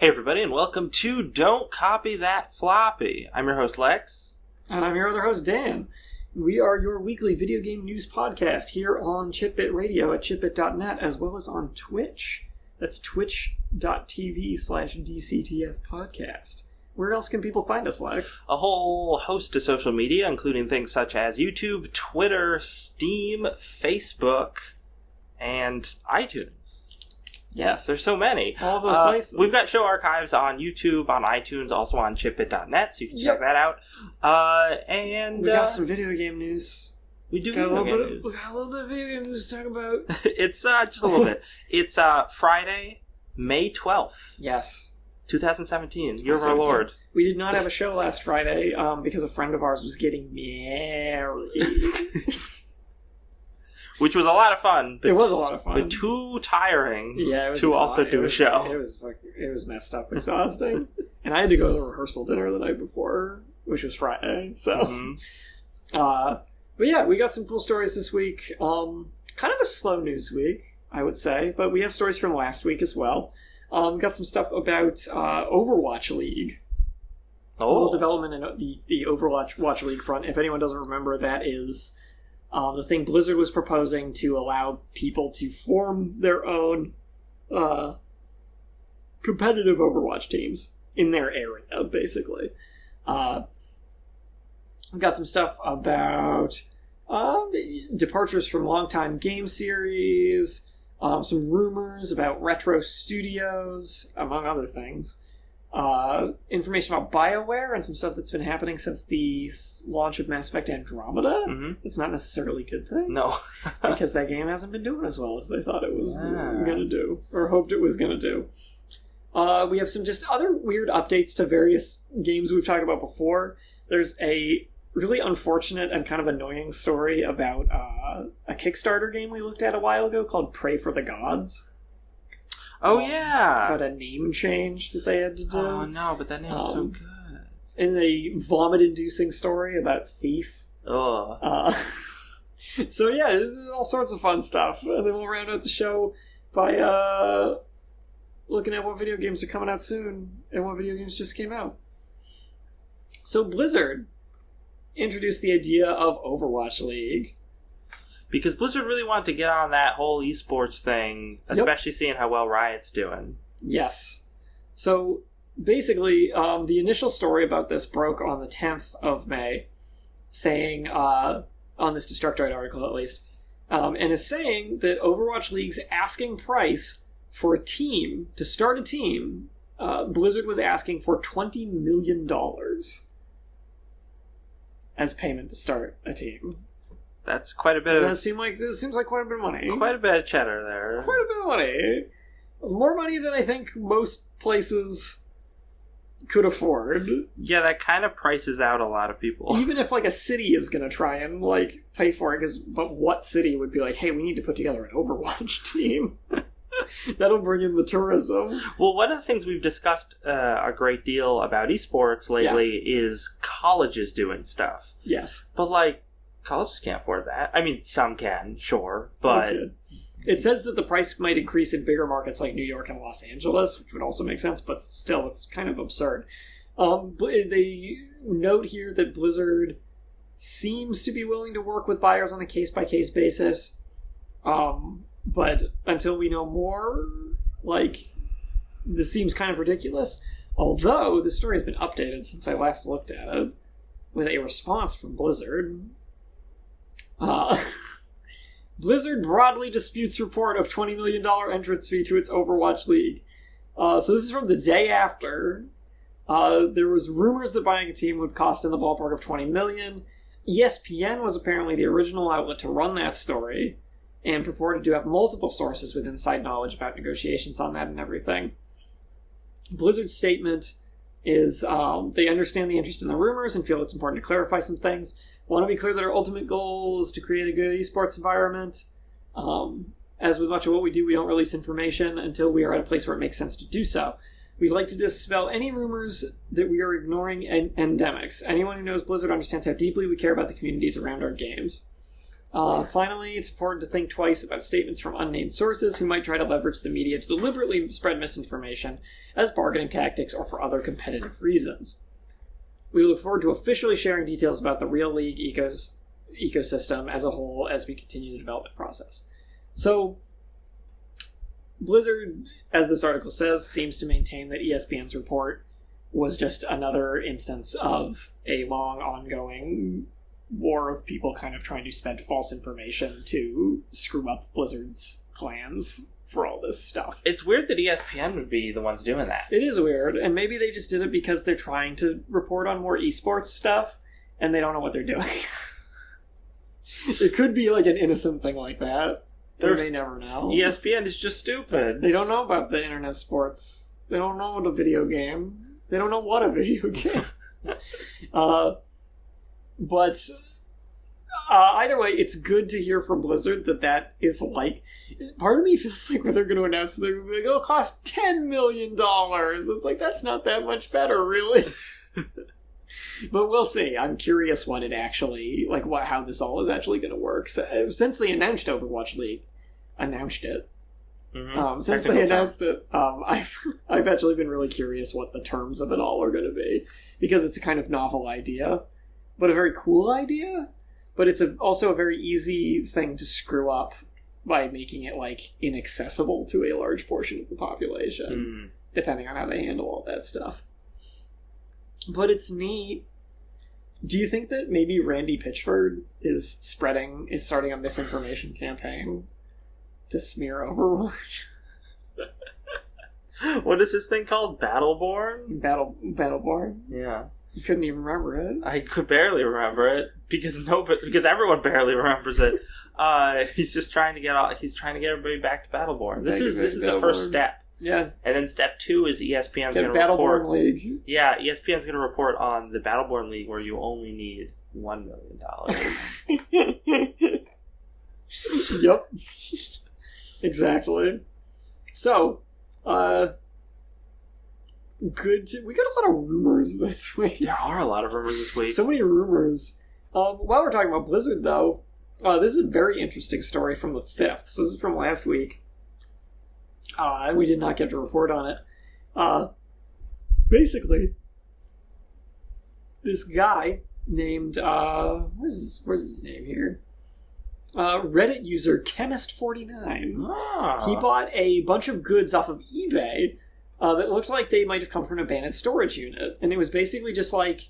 Hey everybody, and welcome to Don't Copy That Floppy. I'm your host Lex. And I'm your other host Dan. We are your weekly video game news podcast here on Chipbit Radio at chipbit.net, as well as on Twitch. That's twitch.tv/DCTF podcast. Where else can people find us, Lex? A whole host of social media, including things such as YouTube, Twitter, Steam, Facebook, and iTunes. Yes. There's so many. All of those places. We've got show archives on YouTube, on iTunes, also on chipbit.net, so you can check that out. And we got some video game news. We do We got a little bit of video game news to talk about. It's just a little bit. It's Friday, May 12th. Yes. 2017. Year of our Lord. We did not have a show last Friday because a friend of ours was getting married. Which was a lot of fun. It was a lot of fun. But too tiring to also do a show. It was messed up, exhausting. And I had to go to the rehearsal dinner the night before, which was Friday. So, but yeah, we got some cool stories this week. Kind of a slow news week, I would say, but we have stories from last week as well. Got some stuff about Overwatch League. A little development in the Overwatch League front. If anyone doesn't remember, that is the thing Blizzard was proposing to allow people to form their own competitive Overwatch teams in their area, basically. We've got some stuff about departures from longtime game series, some rumors about retro studios, among other things. Information about BioWare and some stuff that's been happening since the launch of Mass Effect Andromeda. Mm-hmm. It's not necessarily a good thing. No. Because that game hasn't been doing as well as they thought it was going to do, or hoped it was going to do. We have some just other weird updates to various games we've talked about before. There's a really unfortunate and kind of annoying story about a Kickstarter game we looked at a while ago called Pray for the Gods. Oh, yeah! About a name change that they had to do. Oh, no, but that name's so good. And a vomit-inducing story about Thief. Ugh. So, yeah, this is all sorts of fun stuff. And then we'll round out the show by looking at what video games are coming out soon and what video games just came out. So, Blizzard introduced the idea of Overwatch League. Because Blizzard really wanted to get on that whole esports thing, especially seeing how well Riot's doing. Yes. So, basically, the initial story about this broke on the 10th of May, saying, on this Destructoid article at least, and is saying that Overwatch League's asking price for a team, to start a team, Blizzard was asking for $20 million as payment to start a team. That's quite a bit This seems like quite a bit of money. Quite a bit of cheddar there. Quite a bit of money. More money than I think most places could afford. Yeah, that kind of prices out a lot of people. Even if, like, a city is going to try and, like, pay for it, but what city would be like, hey, we need to put together an Overwatch team? That'll bring in the tourism. Well, one of the things we've discussed a great deal about esports lately is colleges doing stuff. Yes. But, like, colleges can't afford that. I mean, some can, sure, but... Okay. It says that the price might increase in bigger markets like New York and Los Angeles, which would also make sense, but still, it's kind of absurd. They note here that Blizzard seems to be willing to work with buyers on a case-by-case basis, but until we know more, like, this seems kind of ridiculous. Although, the story has been updated since I last looked at it, with a response from Blizzard. Blizzard broadly disputes report of $20 million entrance fee to its Overwatch League. So this is from the day after. There was rumors that buying a team would cost in the ballpark of $20 million. ESPN was apparently the original outlet to run that story, and purported to have multiple sources with inside knowledge about negotiations on that and everything. Blizzard's statement is they understand the interest in the rumors and feel it's important to clarify some things. Want to be clear that our ultimate goal is to create a good esports environment. As with much of what we do, we don't release information until we are at a place where it makes sense to do so. We'd like to dispel any rumors that we are ignoring endemics. Anyone who knows Blizzard understands how deeply we care about the communities around our games. Finally, it's important to think twice about statements from unnamed sources who might try to leverage the media to deliberately spread misinformation as bargaining tactics or for other competitive reasons. We look forward to officially sharing details about the real League ecosystem as a whole as we continue the development process. So, Blizzard, as this article says, seems to maintain that ESPN's report was just another instance of a long, ongoing war of people kind of trying to spread false information to screw up Blizzard's plans for all this stuff. It's weird that ESPN would be the ones doing that. It is weird, and maybe they just did it because they're trying to report on more esports stuff, and they don't know what they're doing. It could be like an innocent thing like that. They may never know. ESPN is just stupid. They don't know about the internet sports. They don't know what a video game. They don't know what a video game. But either way, it's good to hear from Blizzard that is like... Part of me feels like when they're going to announce they're going to be like, it'll cost $10 million. It's like, that's not that much better, really. But we'll see. I'm curious what it actually... Like, how this all is actually going to work. So, since they announced Overwatch League... Announced it. Mm-hmm. Since they announced it, I've actually been really curious what the terms of it all are going to be. Because it's a kind of novel idea. But a very cool idea. But it's also a very easy thing to screw up by making it, like, inaccessible to a large portion of the population. Depending on how they handle all that stuff. But it's neat. Do you think that maybe Randy Pitchford is starting a misinformation campaign to smear Overwatch? What is this thing called? Battleborn? Battleborn? Yeah. You couldn't even remember it. I could barely remember it because everyone barely remembers it. He's just trying to get everybody back to Battleborn. This is the first step. Yeah. And then step 2 is ESPN's going to report. Battleborn League. Yeah, ESPN's going to report on the Battleborn League where you only need $1 million. Yep. Exactly. So, we got a lot of rumors this week. There are a lot of rumors this week. So many rumors. While we're talking about Blizzard, though, this is a very interesting story from the 5th. So this is from last week. We did not get to report on it. Basically, this guy named, where's his name here? Reddit user Chemist49. He bought a bunch of goods off of eBay that looked like they might have come from an abandoned storage unit. And it was basically just like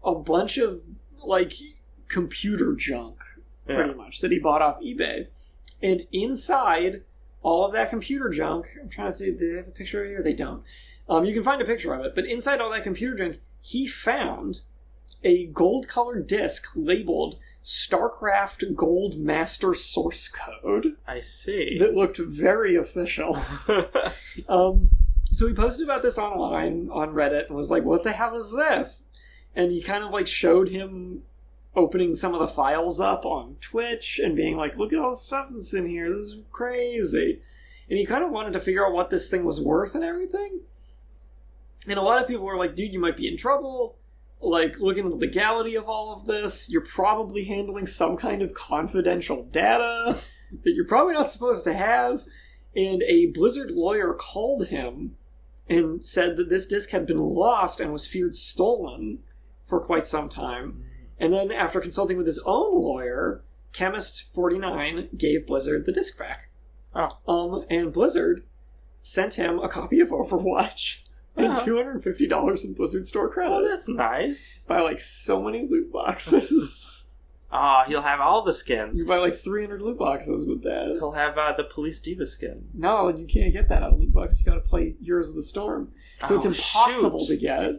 a bunch of like computer junk, pretty much, that he bought off eBay. And inside all of that computer junk, I'm trying to think, do they have a picture here? They don't. You can find a picture of it, but inside all that computer junk, he found a gold-colored disc labeled StarCraft Gold Master Source Code. I see. That looked very official. So he posted about this online on Reddit and was like, what the hell is this? And he kind of like showed him opening some of the files up on Twitch and being like, look at all the stuff that's in here. This is crazy. And he kind of wanted to figure out what this thing was worth and everything. And a lot of people were like, dude, you might be in trouble. Like, look into the legality of all of this. You're probably handling some kind of confidential data that you're probably not supposed to have. And a Blizzard lawyer called him and said that this disc had been lost and was feared stolen for quite some time. And then after consulting with his own lawyer, Chemist49 gave Blizzard the disc back. And Blizzard sent him a copy of Overwatch and $250 in Blizzard store credit. Oh, that's nice. Buy like so many loot boxes. He'll have all the skins. You buy like 300 loot boxes with that. He'll have the Police Diva skin. No, you can't get that out of loot box. You gotta play Heroes of the Storm. So it's impossible to get.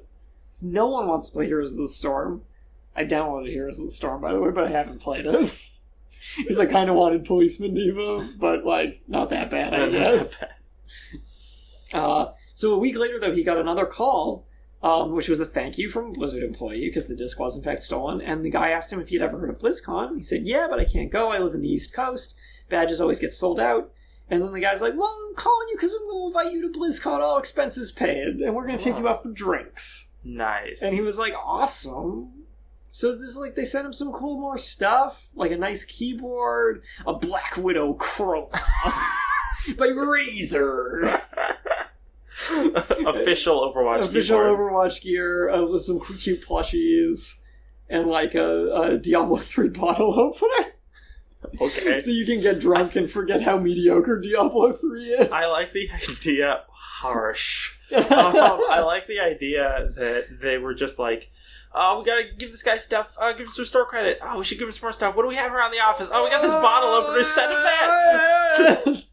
No one wants to play Heroes of the Storm. I downloaded Heroes of the Storm, by the way, but I haven't played it. Because I kind of wanted Policeman Diva, but like, not that bad, I guess. So a week later, though, he got another call, which was a thank you from a Blizzard employee, because the disc was in fact stolen, and the guy asked him if he'd ever heard of BlizzCon. He said, yeah, but I can't go, I live in the East Coast, badges always get sold out. And then the guy's like, well, I'm calling you because I'm going to invite you to BlizzCon, all expenses paid, and we're going to take you out for drinks. Nice. And he was like, awesome. So this like they sent him some cool more stuff, like a nice keyboard, a Black Widow Chroma by Razer. Official Overwatch Overwatch gear with some cute plushies and like a Diablo 3 bottle opener. Okay. So you can get drunk and forget how mediocre Diablo 3 is. I like the idea. Harsh. I like the idea that they were just like, oh, we gotta give this guy stuff. Give him some store credit. Oh, we should give him some more stuff. What do we have around the office? Oh, we got this bottle opener. Send him that.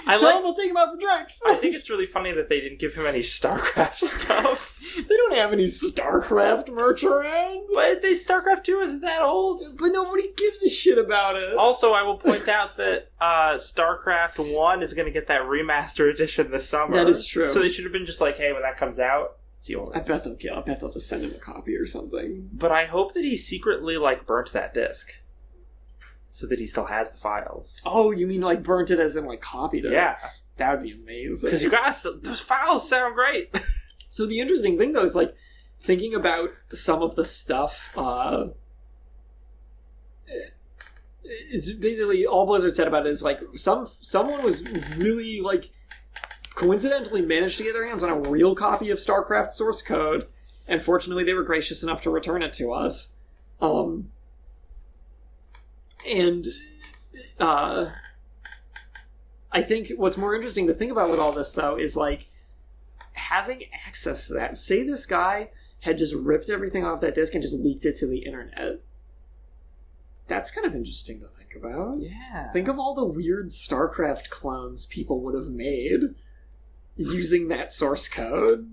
Tell him we'll take him out for drinks. I think it's really funny that they didn't give him any StarCraft stuff. They don't have any StarCraft merch around. But StarCraft 2 isn't that old. But nobody gives a shit about it. Also, I will point out that StarCraft 1 is going to get that remaster edition this summer. That is true. So they should have been just like, hey, when that comes out, it's yours. I bet they'll just send him a copy or something. But I hope that he secretly, like, burnt that disc. So that he still has the files. Oh, you mean like burnt it as in like copied it? Yeah. That would be amazing. Because you guys, those files sound great. So the interesting thing though is like thinking about some of the stuff. It's basically all Blizzard said about it is like someone was really like coincidentally managed to get their hands on a real copy of StarCraft source code, and fortunately they were gracious enough to return it to us. And I think what's more interesting to think about with all this, though, is, like, having access to that. Say this guy had just ripped everything off that disk and just leaked it to the internet. That's kind of interesting to think about. Yeah. Think of all the weird StarCraft clones people would have made using that source code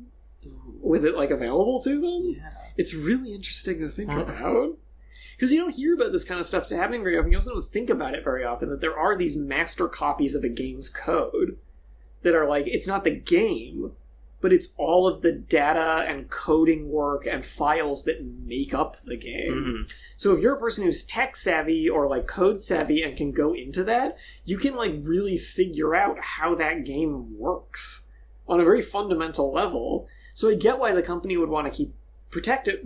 with it, like, available to them. Yeah. It's really interesting to think about. Because you don't hear about this kind of stuff happening very often. You also don't think about it very often, that there are these master copies of a game's code that are like, it's not the game, but it's all of the data and coding work and files that make up the game. Mm-hmm. So if you're a person who's tech savvy or like code savvy and can go into that, you can like really figure out how that game works on a very fundamental level. So I get why the company would want to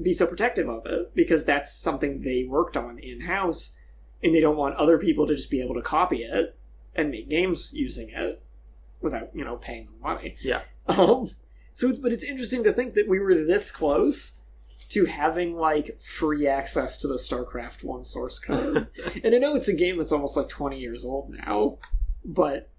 be so protective of it, because that's something they worked on in-house, and they don't want other people to just be able to copy it and make games using it without, paying them money. Yeah. But it's interesting to think that we were this close to having, like, free access to the StarCraft 1 source code. And I know it's a game that's almost, like, 20 years old now, but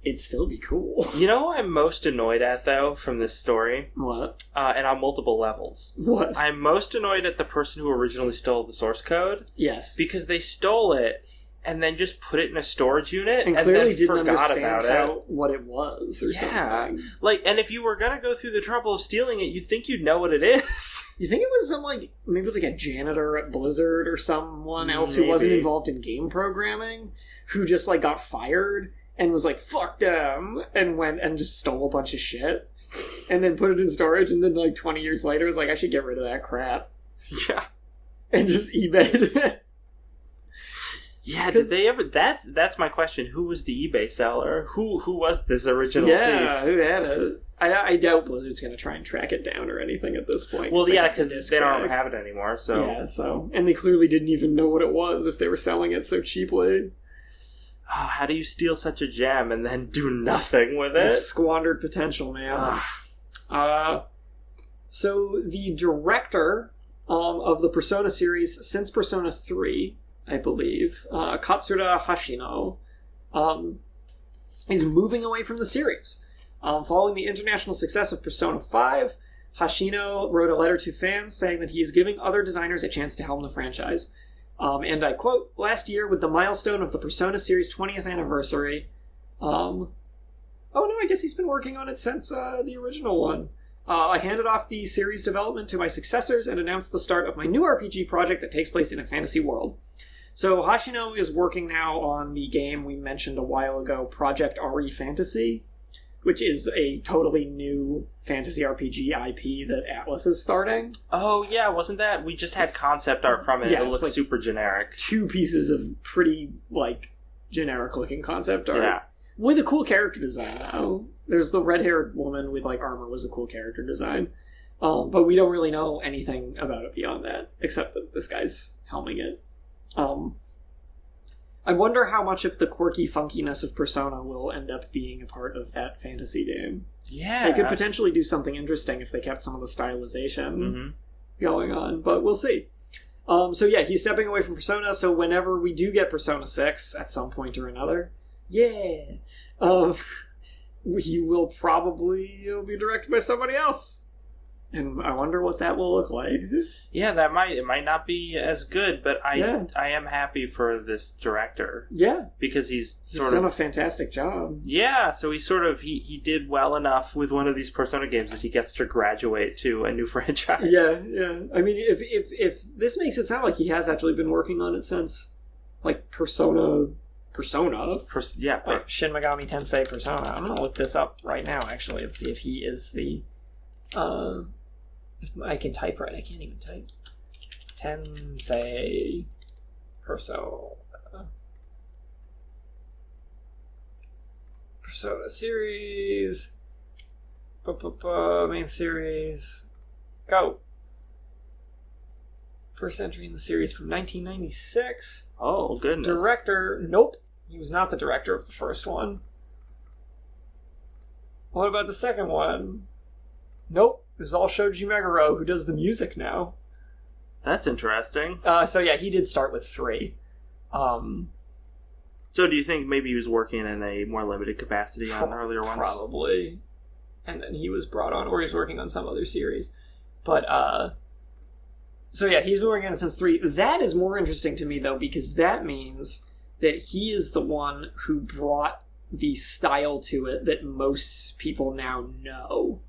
it'd still be cool. You know what I'm most annoyed at, though, from this story? What? And on multiple levels. What? I'm most annoyed at the person who originally stole the source code. Yes. Because they stole it and then just put it in a storage unit and clearly then didn't forgot understand about what it was or something. Like, and if you were going to go through the trouble of stealing it, you'd think you'd know what it is. You think it was some, like, maybe like a janitor at Blizzard or someone else who wasn't involved in game programming, who just, like, got fired and was like, fuck them, and went and just stole a bunch of shit, and then put it in storage, and then, like, 20 years later was like, I should get rid of that crap. Yeah. And just eBayed it. Yeah, did they ever... That's my question. Who was the eBay seller? Who was this original thief? Yeah, who had it? I doubt Blizzard's going to try and track it down or anything at this point. Well, yeah, because they don't have it anymore, so... Yeah, so... And they clearly didn't even know what it was if they were selling it so cheaply. Oh, how do you steal such a gem and then do nothing with it? It's squandered potential, man. So the director of the Persona series since Persona 3, I believe, Katsura Hashino, is moving away from the series. Following the international success of Persona 5, Hashino wrote a letter to fans saying that he is giving other designers a chance to helm the franchise. And I quote, last year, with the milestone of the Persona series' 20th anniversary... oh no, I guess he's been working on it since the original one. I handed off the series development to my successors and announced the start of my new RPG project that takes place in a fantasy world. So Hashino is working now on the game we mentioned a while ago, Project RE Fantasy, which is a totally new fantasy RPG IP that Atlas is starting. Oh, yeah, wasn't that? We just had concept art from it. Yeah, it looks like super generic. 2 pieces of pretty, like, generic-looking concept art. Yeah. With a cool character design, though. There's the red-haired woman with, like, armor was a cool character design. But we don't really know anything about it beyond that, except that this guy's helming it. I wonder how much of the quirky funkiness of Persona will end up being a part of that fantasy game. Yeah. They could potentially do something interesting if they kept some of the stylization going on, but we'll see. So yeah, he's stepping away from Persona, so whenever we do get Persona 6 at some point or another, he will probably be directed by somebody else. And I wonder what that will look like. Yeah, it might not be as good, but I am happy for this director. Yeah. Because he's done a fantastic job. Yeah, so he did well enough with one of these Persona games that he gets to graduate to a new franchise. Yeah. I mean, if this makes it sound like he has actually been working on it since, like, Persona. Like Shin Megami Tensei Persona. I'm going to look this up right now, actually, and see if he is the... If I can type right, I can't even type. Tensei Persona. Persona series. Main series. Go. First entry in the series from 1996. Oh, goodness. Director, nope. He was not the director of the first one. What about the second one? Nope. It was all Shoji Meguro, who does the music now. That's interesting. So yeah, he did start with 3. So do you think maybe he was working in a more limited capacity on earlier ones? Probably. And then he was brought on, or he's working on some other series. But, so yeah, he's been working on it since 3. That is more interesting to me, though, because that means that he is the one who brought the style to it that most people now know.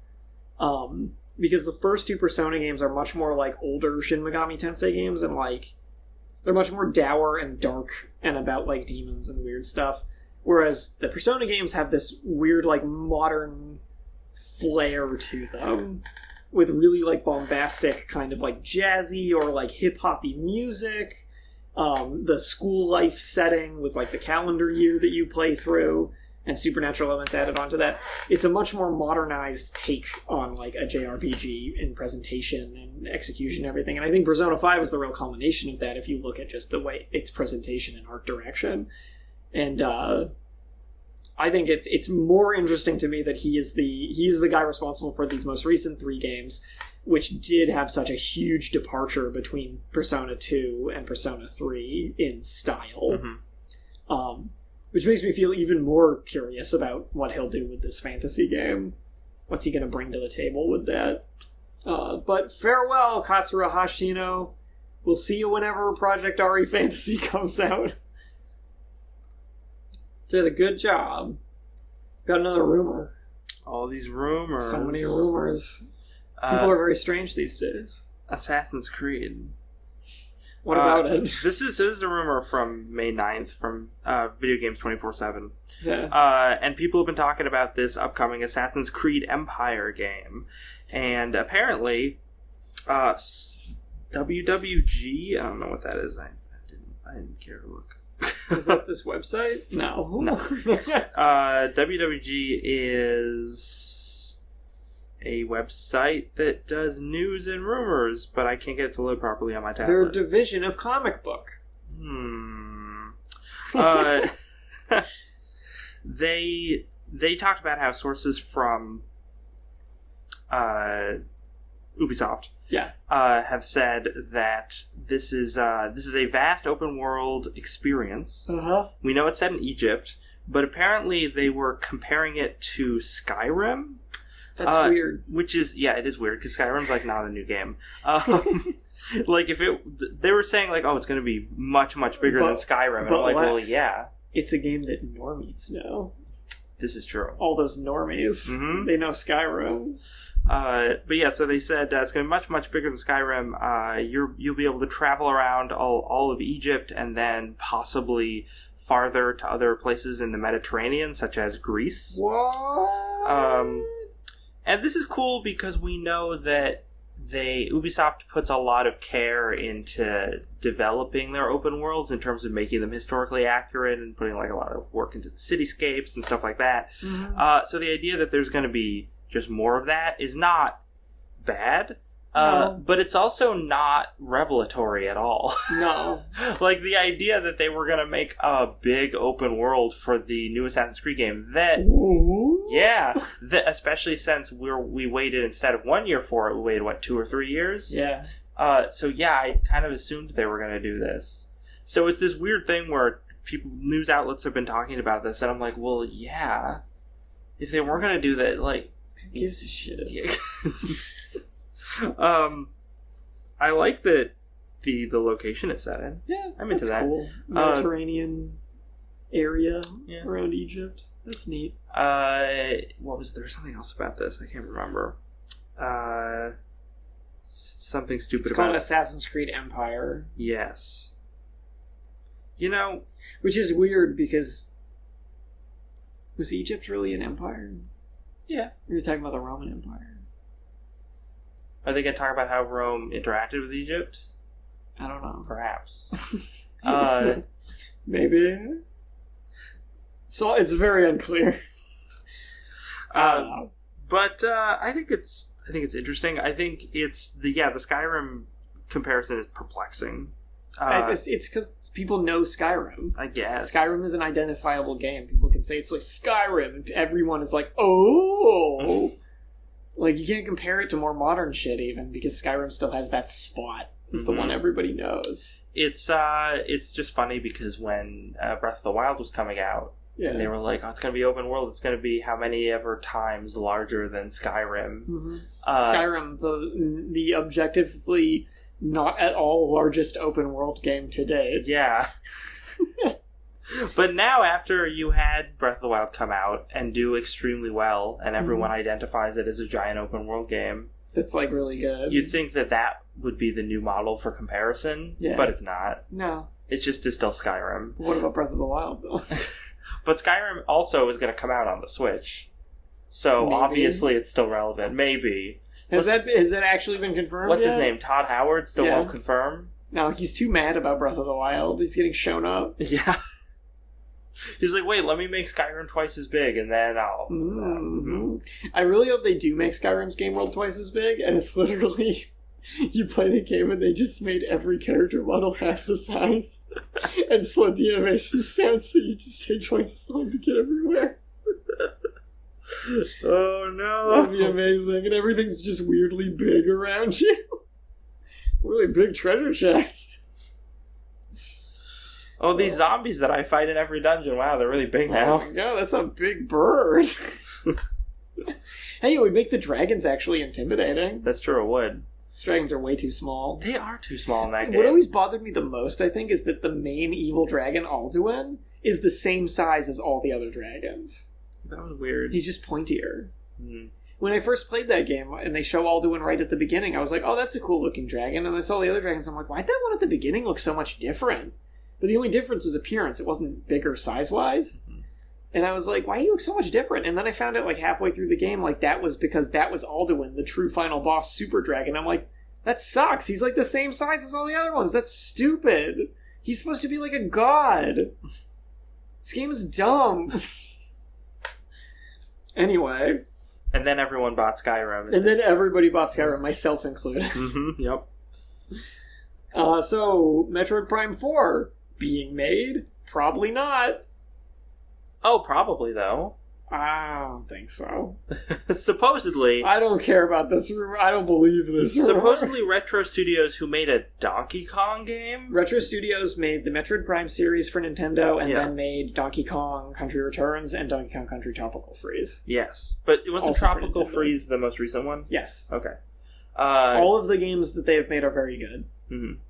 Because the first 2 Persona games are much more like older Shin Megami Tensei games, and like they're much more dour and dark and about like demons and weird stuff. Whereas the Persona games have this weird like modern flair to them, with really like bombastic kind of like jazzy or like hip hoppy music. The school life setting with like the calendar year that you play through. And supernatural elements added onto that. It's a much more modernized take on like a JRPG in presentation and execution and everything. And I think Persona 5 is the real culmination of that if you look at just the way its presentation and art direction. And I think it's more interesting to me that he's the guy responsible for these most recent 3 games, which did have such a huge departure between Persona 2 and Persona 3 in style. Which makes me feel even more curious about what he'll do with this fantasy game. What's he going to bring to the table with that? But farewell, Katsura Hashino. We'll see you whenever Project RE Fantasy comes out. Did a good job. Got another rumor. All these rumors. So many rumors. People are very strange these days. Assassin's Creed. What about it? This is a rumor from May 9th from Video Games 24/7. Yeah. And people have been talking about this upcoming Assassin's Creed Empire game. And apparently, WWG, I don't know what that is. I didn't care to look. Is that this website? No. WWG is a website that does news and rumors, but I can't get it to load properly on my tablet. They're a division of comic book. They talked about how sources from Ubisoft have said that this is a vast open world experience. We know it's set in Egypt, but apparently they were comparing it to Skyrim. That's weird. Which is, it is weird, because Skyrim's, like, not a new game. Like, they were saying, like, it's going to be much, much bigger than Skyrim. And I'm like, well, yeah. It's a game that normies know. This is true. All those normies. They know Skyrim. But yeah, so they said it's going to be much, much bigger than Skyrim. You'll be able to travel around all of Egypt and then possibly farther to other places in the Mediterranean, such as Greece. What? And this is cool because we know that Ubisoft puts a lot of care into developing their open worlds in terms of making them historically accurate and putting like a lot of work into the cityscapes and stuff like that. So the idea that there's going to be just more of that is not bad. No. But it's also not revelatory at all. No. Like, the idea that they were going to make a big open world for the new Assassin's Creed game, that... Ooh. Yeah, especially since we waited, instead of 1 year for it, we waited, 2 or 3 years? Yeah. So yeah, I kind of assumed they were going to do this. So it's this weird thing where news outlets have been talking about this, and I'm like, well, yeah. If they weren't going to do that, like... Who gives a shit? I like that the location it's set in. Yeah, I'm into that. Cool. Mediterranean area around Egypt. That's neat. What was there? Something else about this? I can't remember. Something stupid it's about called Assassin's Creed Empire. Yes. Which is weird because was Egypt really an empire? Yeah. We were talking about the Roman Empire. Are they going to talk about how Rome interacted with Egypt? I don't know. Perhaps. Maybe. So it's very unclear. But I think it's interesting. I think it's the Skyrim comparison is perplexing. It's because people know Skyrim. I guess Skyrim is an identifiable game. People can say it's like Skyrim, and everyone is like, oh. Like, you can't compare it to more modern shit even, because Skyrim still has that spot. It's the one everybody knows. It's just funny because when Breath of the Wild was coming out, and they were like, oh, it's going to be open world, it's going to be how many ever times larger than Skyrim. Mm-hmm. Skyrim, the objectively not at all largest open world game to date. Yeah. But now, after you had Breath of the Wild come out and do extremely well, and everyone identifies it as a giant open world game, that's like really good. You'd think that would be the new model for comparison, but it's not. No. It's still Skyrim. What about Breath of the Wild, though? But Skyrim also is going to come out on the Switch, so obviously it's still relevant. Maybe. Has that actually been confirmed? What's his name? Todd Howard still won't confirm? No, he's too mad about Breath of the Wild. He's getting shown up. Yeah. He's like, wait, let me make Skyrim twice as big, and then I'll... I really hope they do make Skyrim's game world twice as big, and it's literally... You play the game and they just made every character model half the size and slowed the animations down so you just take twice as long to get everywhere. Oh no. That'd be amazing. And everything's just weirdly big around you. Really big treasure chest. Oh, these zombies that I fight in every dungeon. Wow, they're really big now. Oh my god, that's a big bird. Hey, it would make the dragons actually intimidating. That's true, it would. These dragons are way too small. They are too small in that game. What always bothered me the most, I think, is that the main evil dragon, Alduin, is the same size as all the other dragons. That was weird. He's just pointier. Mm-hmm. When I first played that game, and they show Alduin right at the beginning, I was like, oh, that's a cool-looking dragon. And I saw the other dragons, I'm like, why'd that one at the beginning look so much different? But the only difference was appearance. It wasn't bigger size-wise. Mm-hmm. And I was like, why do you look so much different? And then I found out, like, halfway through the game, like, that was because that was Alduin, the true final boss super dragon. I'm like, that sucks. He's, like, the same size as all the other ones. That's stupid. He's supposed to be like a god. This game is dumb. Anyway. And then everyone bought Skyrim. And then everybody bought Skyrim, myself included. Mm-hmm, yep. So, Metroid Prime 4 being made? Probably not. Oh, probably, though. I don't think so. Supposedly... I don't care about this rumor. I don't believe this rumor. Supposedly Retro Studios, who made a Donkey Kong game? Retro Studios made the Metroid Prime series for Nintendo, and then made Donkey Kong Country Returns and Donkey Kong Country Tropical Freeze. Yes. But wasn't Tropical Freeze the most recent one? Yes. Okay. All of the games that they have made are very good. Mm-hmm.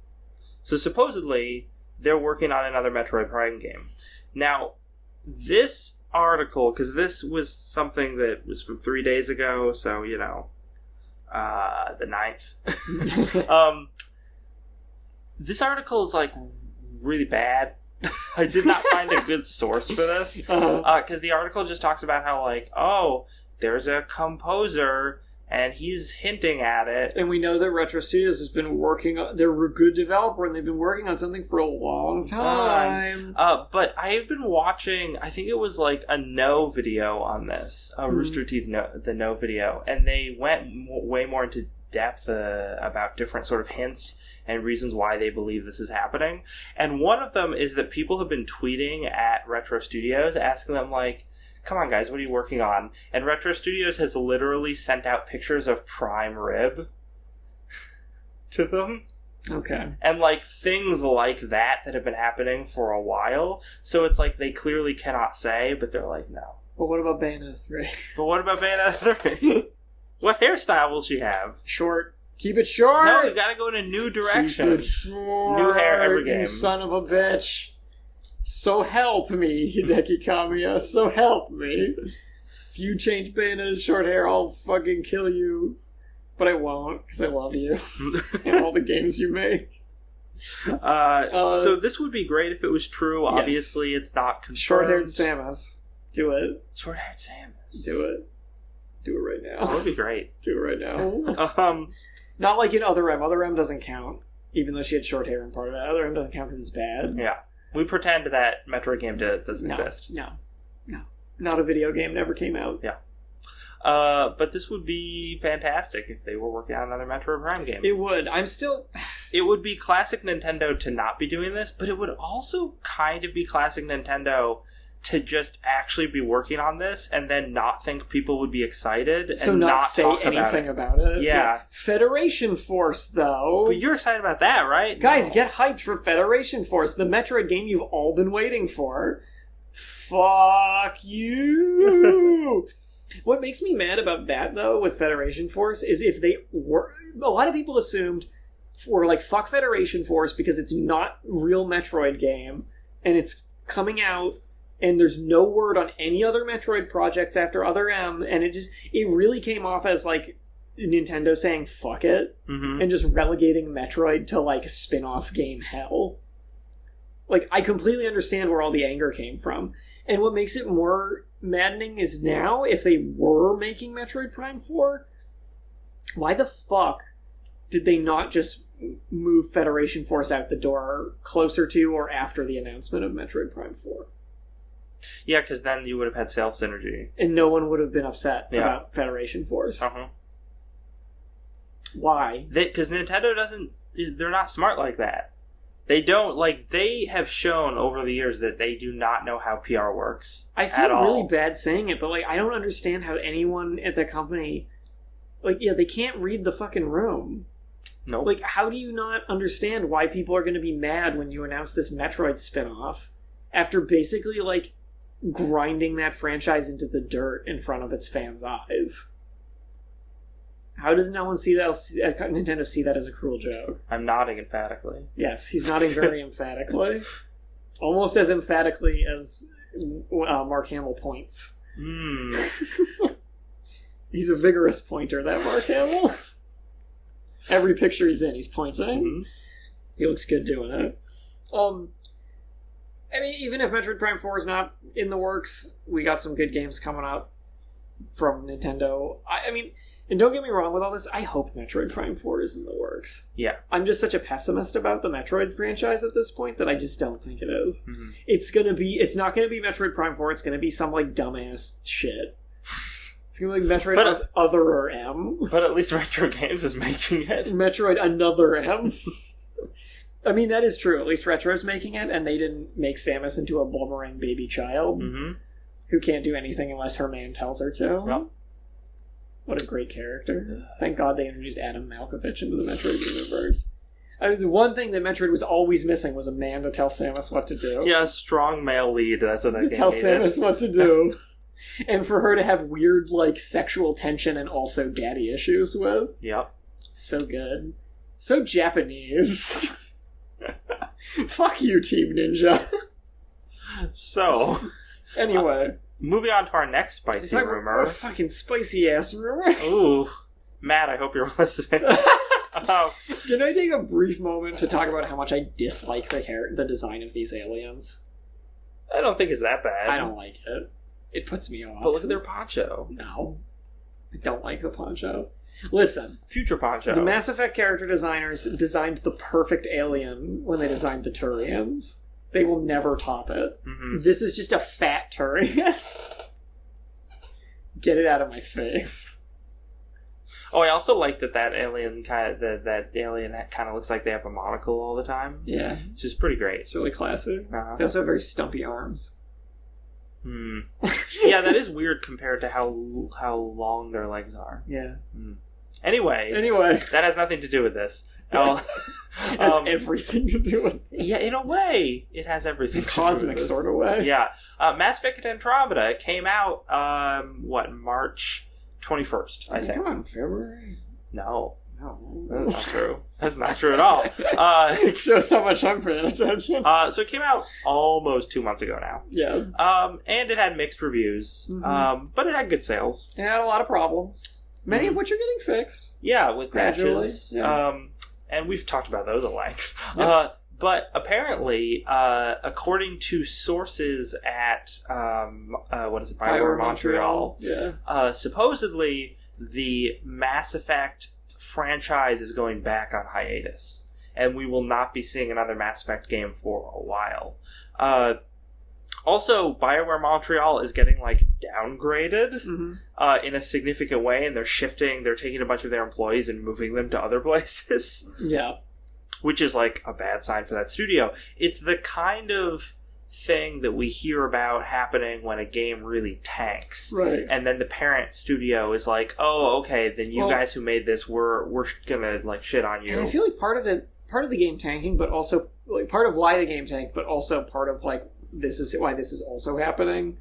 So supposedly, they're working on another Metroid Prime game. Now, this article, because this was something that was from 3 days ago, so, you know, the 9th. This article is, like, really bad. I did not find a good source for this, because the article just talks about how, like, oh, there's a composer, and he's hinting at it. And we know that Retro Studios has been working on... They're a good developer, and they've been working on something for a long time. But I've been watching... I think it was like a No video on this. Rooster Teeth the No video. And they went way more into depth about different sort of hints and reasons why they believe this is happening. And one of them is that people have been tweeting at Retro Studios asking them, like, come on, guys, what are you working on? And Retro Studios has literally sent out pictures of prime rib to them. Okay. And, like, things like that have been happening for a while. So it's like they clearly cannot say, but they're like, no. But what about Bayonetta 3? But what about Bayonetta 3? What hairstyle will she have? Short. Keep it short! No, you gotta go in a new direction. Keep it short, new hair every game. You son of a bitch. So help me, Hideki Kamiya. So help me. If you change Bayonetta's short hair, I'll fucking kill you. But I won't, because I love you. And all the games you make. So this would be great if it was true. Yes. Obviously, it's not confirmed. Short-haired Samus. Do it. Short-haired Samus. Do it. Do it right now. That would be great. Do it right now. Not like in Other M. Other M doesn't count, even though she had short hair in part of it. Other M doesn't count because it's bad. Yeah. We pretend that Metroid game doesn't exist. No. Not a video game. Never came out. Yeah. But this would be fantastic if they were working on another Metroid Prime game. It would. It would be classic Nintendo to not be doing this, but it would also kind of be classic Nintendo to just actually be working on this and then not think people would be excited so and not say talk anything about it. Yeah. Federation Force, though. But you're excited about that, right? Guys, get hyped for Federation Force, the Metroid game you've all been waiting for. Fuck you! What makes me mad about that, though, with Federation Force, is if they were... A lot of people assumed, were like, fuck Federation Force because it's not real Metroid game, and it's coming out, and there's no word on any other Metroid projects after Other M, and it really came off as, like, Nintendo saying fuck it, and just relegating Metroid to, like, spin-off game hell. Like, I completely understand where all the anger came from. And what makes it more maddening is now, if they were making Metroid Prime 4, why the fuck did they not just move Federation Force out the door closer to or after the announcement of Metroid Prime 4? Yeah, because then you would have had sales synergy. And no one would have been upset about Federation Force. Why? Because Nintendo doesn't... They're not smart like that. They don't, like, they have shown over the years that they do not know how PR works. I feel really bad saying it, but, like, I don't understand how anyone at the company... Like, yeah, they can't read the fucking room. Nope. Like, how do you not understand why people are going to be mad when you announce this Metroid spin-off after basically, like, grinding that franchise into the dirt in front of its fans' eyes? How does no one see that? Nintendo see that as a cruel joke? I'm nodding emphatically. Yes, he's nodding very emphatically. Almost as emphatically as Mark Hamill points. He's a vigorous pointer, that Mark Hamill. Every picture he's in, he's pointing. He looks good doing it. I mean, even if Metroid Prime 4 is not in the works, we got some good games coming up from Nintendo. I mean, and don't get me wrong with all this, I hope Metroid Prime 4 is in the works. Yeah. I'm just such a pessimist about the Metroid franchise at this point that I just don't think it is. It's not gonna be Metroid Prime 4, it's gonna be some, like, dumbass shit. It's gonna be like Metroid Other M. But at least Retro Games is making it. Metroid Another M. I mean, that is true. At least Retro's making it, and they didn't make Samus into a blubbering baby child who can't do anything unless her man tells her to. Well, what a great character. Thank God they introduced Adam Malkovich into the Metroid universe. I mean, the one thing that Metroid was always missing was a man to tell Samus what to do. Yeah, a strong male lead. That's what that game tell needed. Samus what to do. And for her to have weird, like, sexual tension and also daddy issues with. Yep. So good. So Japanese. Fuck you, Team Ninja. So... Anyway. Moving on to our next spicy rumor. Fucking spicy ass rumors. Ooh. Matt, I hope you're listening. Can I take a brief moment to talk about how much I dislike the design of these aliens? I don't think it's that bad. I don't like it. It puts me off. But look at their poncho. No. I don't like the poncho. Listen. Future poncho. The Mass Effect character designers designed the perfect alien when they designed the Turians. They will never top it. This is just a fat Turian. Get it out of my face. Oh, I also like that alien that alien kind of looks like they have a monocle all the time. Yeah. Which is pretty great. It's really classic. Uh-huh. They also have very stumpy arms. Yeah, that is weird compared to how long their legs are. Yeah. Anyway, that has nothing to do with this. It has everything to do with this. Yeah, in a way, it has everything to do with cosmic this. sort of way. Yeah. Mass Effect Andromeda came out, March 21st, I think. Come on, February? No. No. That's not true. That's not true at all. It shows how much I'm paying attention. So it came out almost 2 months ago now. Yeah. And it had mixed reviews. But it had good sales. It had a lot of problems. Many of which are getting fixed. Yeah, with gradually. patches. Yeah. And we've talked about those at length. Yep. But apparently, according to sources at BioWare Montreal, yeah. Supposedly the Mass Effect franchise is going back on hiatus, and we will not be seeing another Mass Effect game for a while. Also, BioWare Montreal is getting downgraded in a significant way, and they're taking a bunch of their employees and moving them to other places. Yeah. Which is a bad sign for that studio. It's the kind of thing that we hear about happening when a game really tanks. Right. And then the parent studio is like, oh, okay, then you guys who made this, we're gonna shit on you. And I feel like part of the game tanking, but also part of why the game tanked, but also part of this is why this is also happening,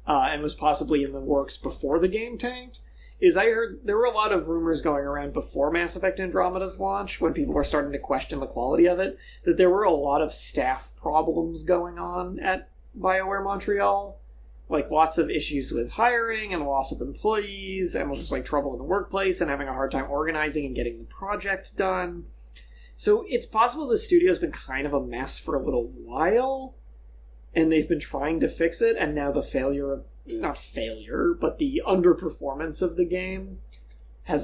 and was possibly in the works before the game tanked, is I heard there were a lot of rumors going around before Mass Effect Andromeda's launch, when people were starting to question the quality of it, that there were a lot of staff problems going on at BioWare Montreal. Lots of issues with hiring and loss of employees, and just trouble in the workplace and having a hard time organizing and getting the project done. So it's possible the studio's been kind of a mess for a little while, and they've been trying to fix it, and now the the underperformance of the game has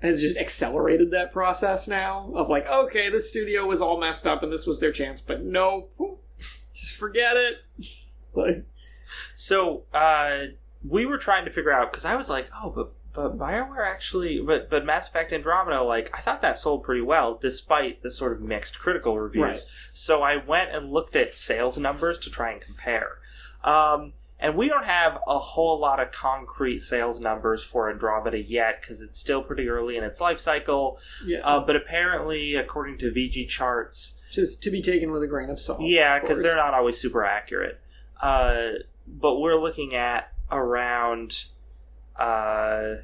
just accelerated that process now of okay, the studio was all messed up and this was their chance, but no, just forget it. So, we were trying to figure out, because I was like, oh, but BioWare actually, but Mass Effect Andromeda, I thought that sold pretty well, despite the sort of mixed critical reviews. Right. So I went and looked at sales numbers to try and compare. And we don't have a whole lot of concrete sales numbers for Andromeda yet, because it's still pretty early in its life cycle. Yeah. But apparently, according to VG charts... Just to be taken with a grain of salt. Yeah, because they're not always super accurate. But we're looking at around... I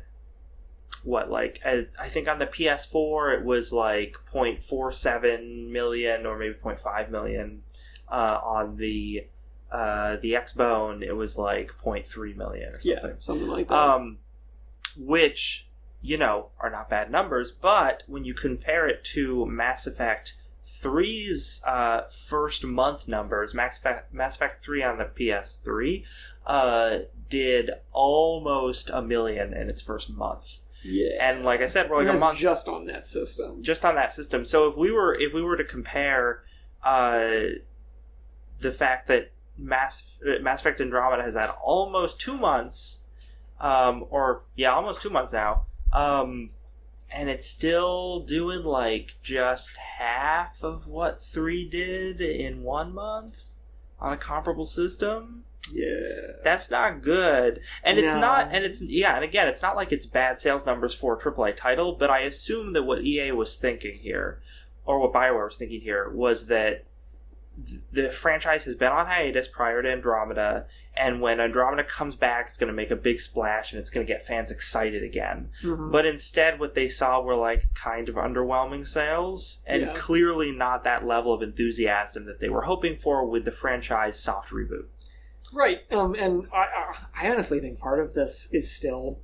think on the PS4 it was 0.47 million or maybe 0.5 million. On the Xbone it was 0.3 million or something. Yeah, something like that. Which, are not bad numbers, but when you compare it to Mass Effect 3's first month numbers, Mass Effect 3 on the PS3 did almost 1 million in its first month. Yeah. And like I said, we're a month just on that system. Just on that system. So if we were to compare the fact that Mass Effect Andromeda has had almost 2 months, almost 2 months now, and it's still doing just half of what 3 did in 1 month on a comparable system. Yeah. That's not good. And it's No. not, and again, it's not like it's bad sales numbers for a AAA title, but I assume that what EA was thinking here, or what BioWare was thinking here, was that the franchise has been on hiatus prior to Andromeda, and when Andromeda comes back, it's going to make a big splash, and it's going to get fans excited again. Mm-hmm. But instead, what they saw were kind of underwhelming sales, and clearly not that level of enthusiasm that they were hoping for with the franchise soft reboot. Right, and I honestly think part of this is still...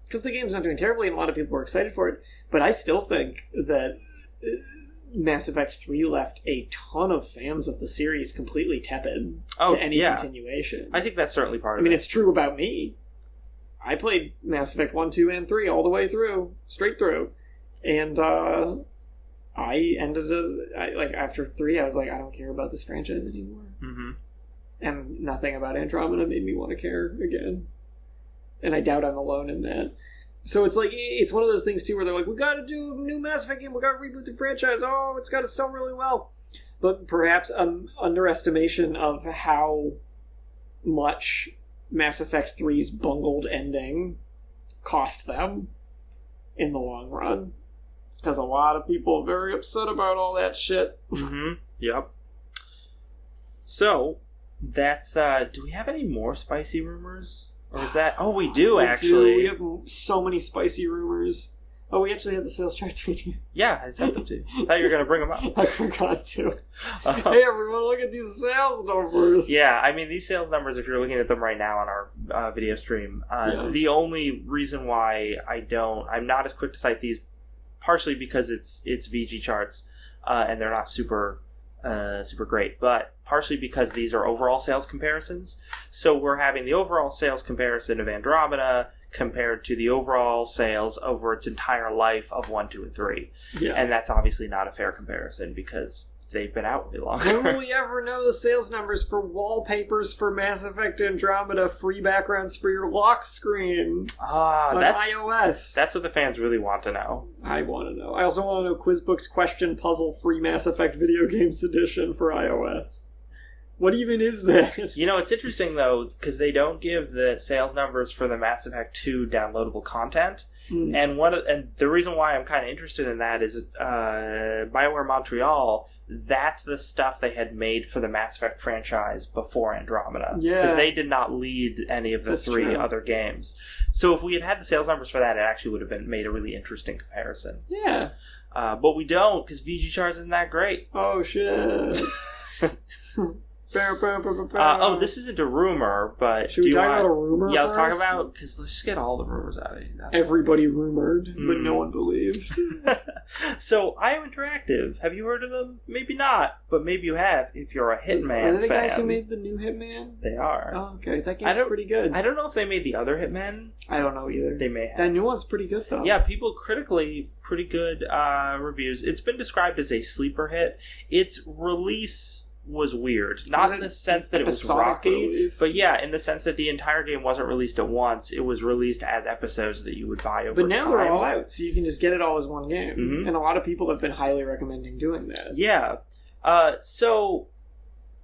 Because the game's not doing terribly, and a lot of people were excited for it, but I still think that Mass Effect 3 left a ton of fans of the series completely tepid to any continuation. I think that's certainly part of it. I mean, it's true about me. I played Mass Effect 1, 2, and 3 all the way through, straight through, and I ended up... after 3, I was like, I don't care about this franchise anymore. Mm-hmm. And nothing about Andromeda made me want to care again. And I doubt I'm alone in that. So it's like, it's one of those things too where they're like, we gotta do a new Mass Effect game, we gotta reboot the franchise, oh, it's gotta sell really well. But perhaps an underestimation of how much Mass Effect 3's bungled ending cost them in the long run. Because a lot of people are very upset about all that shit. Mm-hmm. Yep. So, that's, do we have any more spicy rumors? Or is that... Oh, we do, actually. We have so many spicy rumors. Oh, we actually had the sales charts reading. Yeah, I sent them to you. I thought you were going to bring them up. I forgot to. Hey, everyone, look at these sales numbers. Yeah, I mean, these sales numbers, if you're looking at them right now on our video stream, the only reason why I'm not as quick to cite these, partially because it's VG charts, and they're not super great, but partially because these are overall sales comparisons. So we're having the overall sales comparison of Andromeda compared to the overall sales over its entire life of 1, 2, and 3. Yeah. And that's obviously not a fair comparison because they've been out way longer. When will we ever know the sales numbers for wallpapers for Mass Effect Andromeda, free backgrounds for your lock screen on iOS? That's what the fans really want to know. I want to know. I also want to know QuizBook's question puzzle free Mass Effect Video Games Edition for iOS. What even is that? You know, it's interesting, though, because they don't give the sales numbers for the Mass Effect 2 downloadable content. Mm. And the reason why I'm kind of interested in that is BioWare Montreal, that's the stuff they had made for the Mass Effect franchise before Andromeda. Yeah. Because they did not lead any of the three other games. So if we had the sales numbers for that, it actually would have made a really interesting comparison. Yeah. But we don't, because VG Charts isn't that great. Oh, shit. This isn't a rumor, but... Should we talk about a rumor Yeah, let's talk about... Because let's just get all the rumors out of here. Everybody rumored, but no one believed. So, IO Interactive. Have you heard of them? Maybe not, but maybe you have if you're a Hitman fan. Are they the guys who made the new Hitman? They are. Oh, okay. That game's pretty good. I don't know if they made the other Hitman. I don't know either. They may have. That new one's pretty good, though. Yeah, people critically pretty good reviews. It's been described as a sleeper hit. Its release was weird. Not in the sense that it was rocky, but yeah, in the sense that the entire game wasn't released at once. It was released as episodes that you would buy over time. But now they're all out, so you can just get it all as one game. Mm-hmm. And a lot of people have been highly recommending doing that. Yeah. So,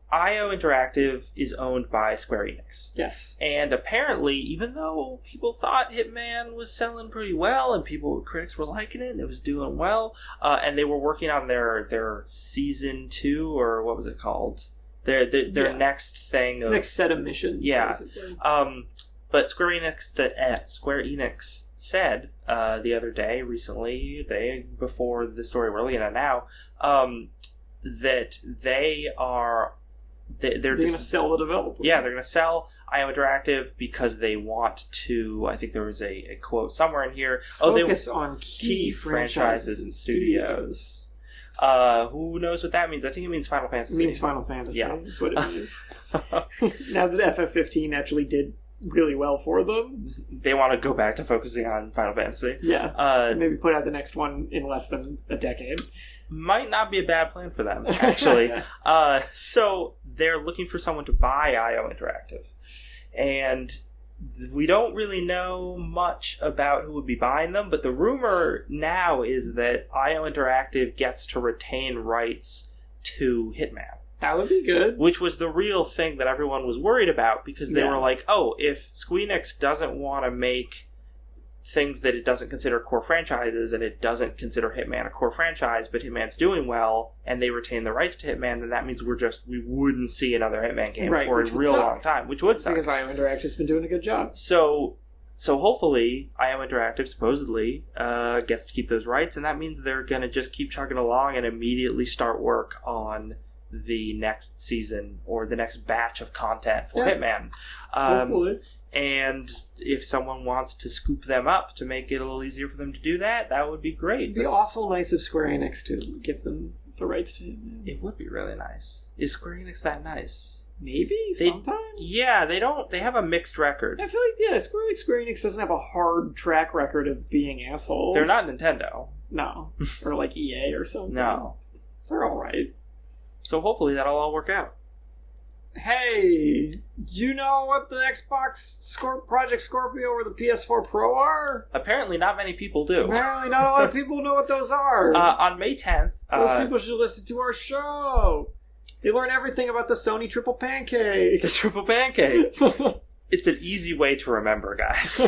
IO Interactive is owned by Square Enix. Yes. And apparently, even though people thought Hitman was selling pretty well and critics were liking it and it was doing well, and they were working on their season 2, or what was it called? Their next thing. Next set of missions, basically. But Square Enix said the other day, recently, before the story we're looking at now, that they are... They're going to sell the developer. Yeah, they're going to sell IO Interactive because they want to... I think there was a quote somewhere in here. Focus on key franchises and studios. Who knows what that means? I think it means Final Fantasy. It means Final Fantasy. Yeah. That's what it means. Now that FF15 actually did really well for them, they want to go back to focusing on Final Fantasy. Yeah. Maybe put out the next one in less than a decade. Might not be a bad plan for them, actually. So they're looking for someone to buy IO Interactive. And we don't really know much about who would be buying them, but the rumor now is that IO Interactive gets to retain rights to Hitman. That would be good. Which was the real thing that everyone was worried about, because they were like, oh, if Squeenix doesn't want to make things that it doesn't consider core franchises, and it doesn't consider Hitman a core franchise, but Hitman's doing well, and they retain the rights to Hitman, then that means we wouldn't see another Hitman game for a real long time, which would suck. Because IO Interactive's been doing a good job. So hopefully, IO Interactive supposedly gets to keep those rights, and that means they're going to just keep chugging along and immediately start work on the next season or the next batch of content for Hitman. Hopefully. And if someone wants to scoop them up to make it a little easier for them to do that, that would be great. It'd be awful nice of Square Enix to give them the rights to Hitman. It would be really nice. Is Square Enix that nice? Maybe, sometimes. Yeah, they have a mixed record. I feel like, Square Enix doesn't have a hard track record of being assholes. They're not Nintendo. No. Or like EA or something. No. They're alright. So hopefully that'll all work out. Hey, do you know what the Project Scorpio or the PS4 Pro are? Apparently not many people do. Apparently not a lot of people know what those are. On May 10th... those people should listen to our show. They learn everything about the Sony Triple Pancake. The Triple Pancake. It's an easy way to remember, guys.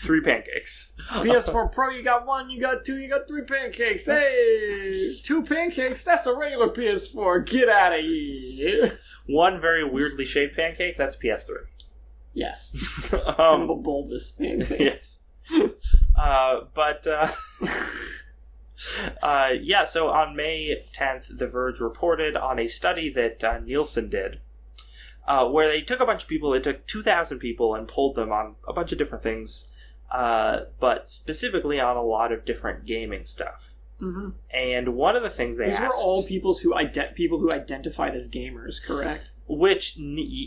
3 pancakes. PS4 Pro, you got 1, you got 2, you got 3 pancakes. Hey! 2 pancakes? That's a regular PS4. Get out of here. 1 very weirdly shaped pancake, that's PS3. Yes. Kind of a bulbous pancake. Yes. So on May 10th, The Verge reported on a study that Nielsen did, where they took a bunch of people, they took 2,000 people and polled them on a bunch of different things, but specifically on a lot of different gaming stuff. Mm-hmm. And one of the things they asked... These were all people who identified as gamers, correct? Which,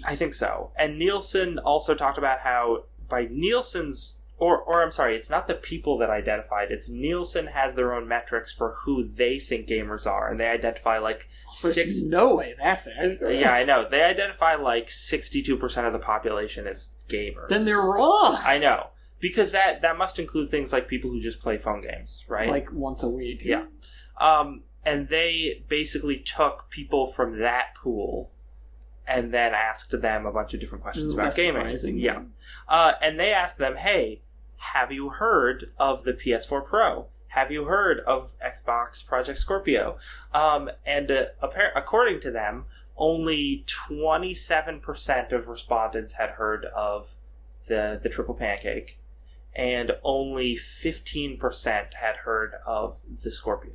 I think so. And Nielsen also talked about how, by Nielsen's... Or I'm sorry, it's not the people that identified. It's Nielsen has their own metrics for who they think gamers are, and they identify like There's no way that's it. Yeah, I know. They identify like 62% of the population as gamers. Then they're wrong. I know, because that must include things like people who just play phone games, right? Like once a week. Yeah. And they basically took people from that pool and then asked them a bunch of different questions about gaming. Surprising. Yeah. And they asked them, hey, have you heard of the PS4 Pro? Have you heard of Xbox Project Scorpio? According to them, only 27% of respondents had heard of the Triple Pancake, and only 15% had heard of the Scorpio.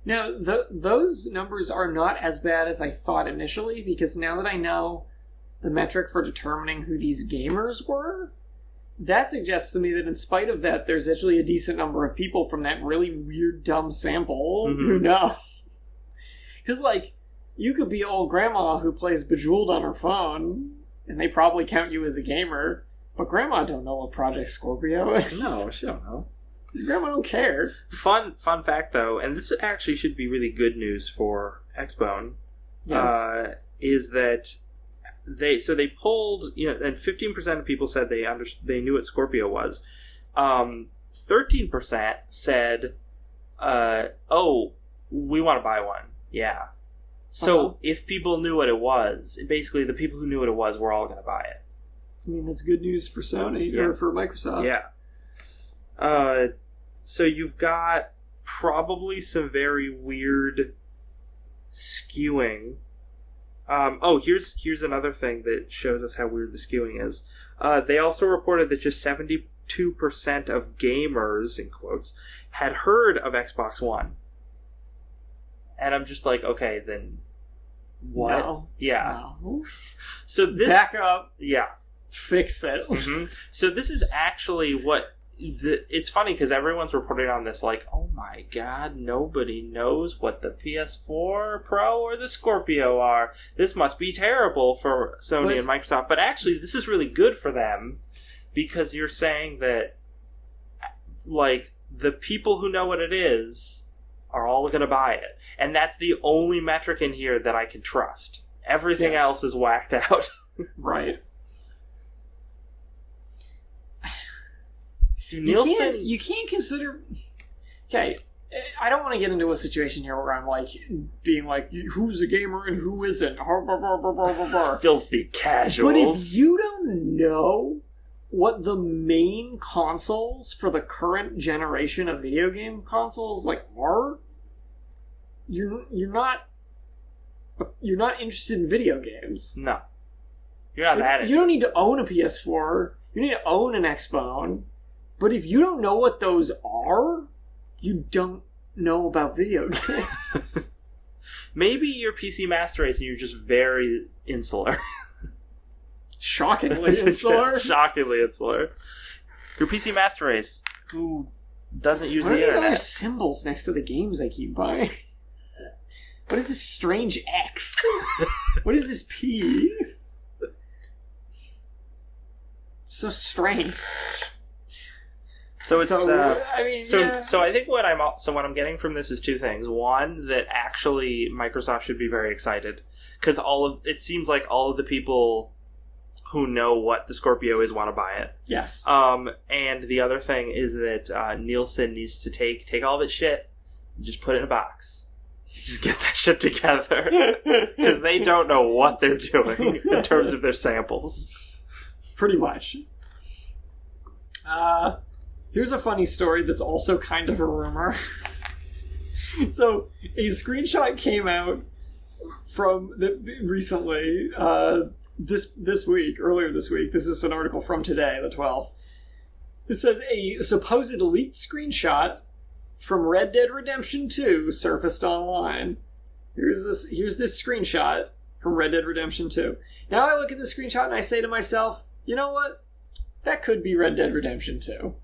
Now, those numbers are not as bad as I thought initially, because now that I know the metric for determining who these gamers were, that suggests to me that in spite of that, there's actually a decent number of people from that really weird, dumb sample who know. Because, like, you could be old grandma who plays Bejeweled on her phone, and they probably count you as a gamer, but grandma don't know what Project Scorpio is. No, she don't know. Grandma don't care. Fun fact, though, and this actually should be really good news for Xbone, yes. Is that they polled, and 15% of people said they knew what Scorpio was. 13% said, "Oh, we want to buy one." Yeah. So if people knew what it was, basically the people who knew what it was were all going to buy it. I mean, that's good news for Sony or for Microsoft. Yeah. So you've got probably some very weird skewing. Here's another thing that shows us how weird the skewing is. They also reported that just 72% of gamers, in quotes, had heard of Xbox One. And I'm just like, okay, then what? No. Yeah. No. So this... Back up. Yeah. Fix it. Mm-hmm. So this is actually what... It's funny because everyone's reporting on this like, oh my god, nobody knows what the PS4 Pro or the Scorpio are. This must be terrible for Sony and Microsoft. But actually, this is really good for them because you're saying that, like, the people who know what it is are all going to buy it. And that's the only metric in here that I can trust. Everything else is whacked out. Right. You can't consider... Okay, I don't want to get into a situation here where I'm like, being like, who's a gamer and who isn't? Filthy casuals. But if you don't know what the main consoles for the current generation of video game consoles are, you're not interested in video games. No. You're not that interested. You don't need to own a PS4. You need to own an Xbone. But if you don't know what those are, you don't know about video games. Maybe you're PC Master Race and you're just very insular. Shockingly insular? Shockingly insular. You're PC Master Race who doesn't use the internet. What are these other symbols next to the games I keep buying? What is this strange X? What is this P? It's so strange. So it's I mean, so I think what I'm getting from this is two things. One, that actually Microsoft should be very excited because it seems like all of the people who know what the Scorpio is want to buy it. Yes. And the other thing is that Nielsen needs to take all of its shit and just put it in a box. Just get that shit together because they don't know what they're doing in terms of their samples. Pretty much. Here's a funny story that's also kind of a rumor. So, a screenshot came out from recently, earlier this week. This is an article from today, the 12th. It says a supposed leaked screenshot from Red Dead Redemption 2 surfaced online. Here's this screenshot from Red Dead Redemption 2. Now I look at this screenshot and I say to myself, you know what? That could be Red Dead Redemption 2.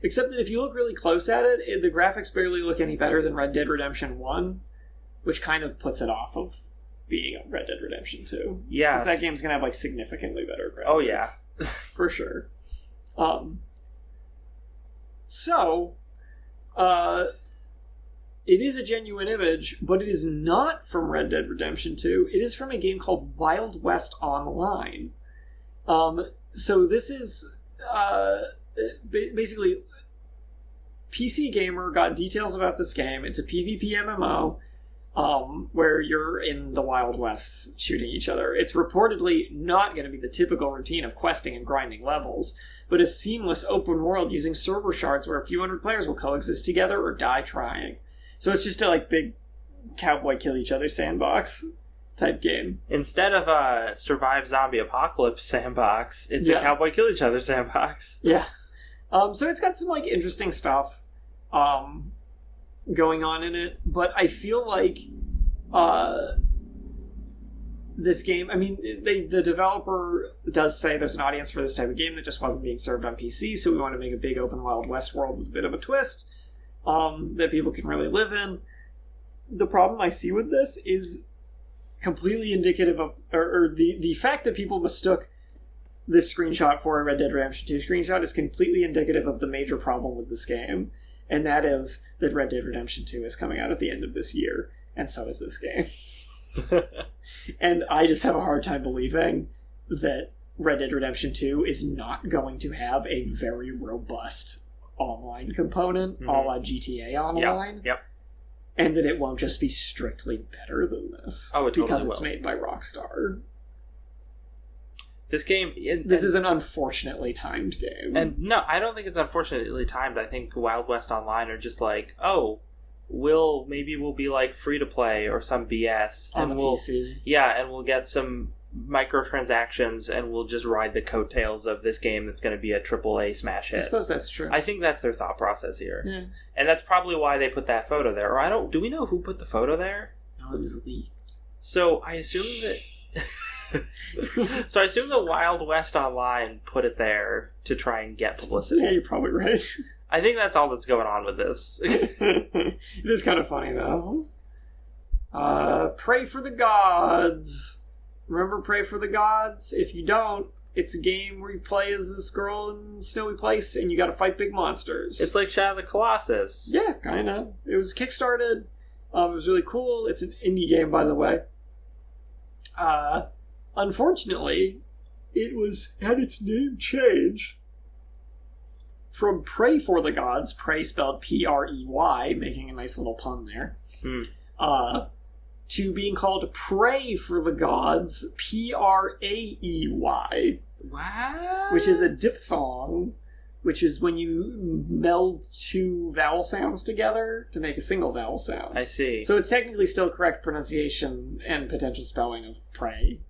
Except that if you look really close at it, the graphics barely look any better than Red Dead Redemption 1, which kind of puts it off of being Red Dead Redemption 2. Yeah. Because that game's going to have, significantly better graphics. Oh, yeah. For sure. It is a genuine image, but it is not from Red Dead Redemption 2. It is from a game called Wild West Online. So this is... basically, PC Gamer got details about this game. It's a PvP MMO where you're in the Wild West shooting each other. It's reportedly not going to be the typical routine of questing and grinding levels, but a seamless open world using server shards where a few hundred players will coexist together or die trying. So it's just a big cowboy kill each other sandbox type game. Instead of a survive zombie apocalypse sandbox, it's a cowboy kill each other sandbox. Yeah. So it's got some interesting stuff going on in it, but I feel like this game, the developer does say there's an audience for this type of game that just wasn't being served on PC, so we want to make a big open Wild West world with a bit of a twist that people can really live in. The problem I see with this is completely indicative of, or the fact that people mistook this screenshot for a Red Dead Redemption 2 screenshot is completely indicative of the major problem with this game, and that is that Red Dead Redemption 2 is coming out at the end of this year, and so is this game. And I just have a hard time believing that Red Dead Redemption 2 is not going to have a very robust online component, a la GTA Online. Yep. And that it won't just be strictly better than this. Oh, it totally because will. It's made by Rockstar. This game... This is an unfortunately timed game. And no, I don't think it's unfortunately timed. I think Wild West Online are just maybe we'll be free to play or some BS. On the PC. Yeah, and we'll get some microtransactions and we'll just ride the coattails of this game that's going to be a AAA smash hit. I suppose that's true. I think that's their thought process here. Yeah. And that's probably why they put that photo there. Or do we know who put the photo there? No, it was leaked. So I assume that... So I assume the Wild West Online put it there to try and get publicity. Yeah, you're probably right. I think that's all that's going on with this. It is kind of funny, though. Pray for the Gods. Remember Pray for the Gods? If you don't, it's a game where you play as this girl in a snowy place and you gotta fight big monsters. It's like Shadow of the Colossus. Yeah, kinda. It was kickstarted. It was really cool. It's an indie game, by the way. Unfortunately, it had its name changed from Pray for the Gods, Pray spelled Prey, making a nice little pun there, to being called Pray for the Gods, Praey. What? Which is a diphthong, which is when you meld two vowel sounds together to make a single vowel sound. I see. So it's technically still correct pronunciation and potential spelling of pray,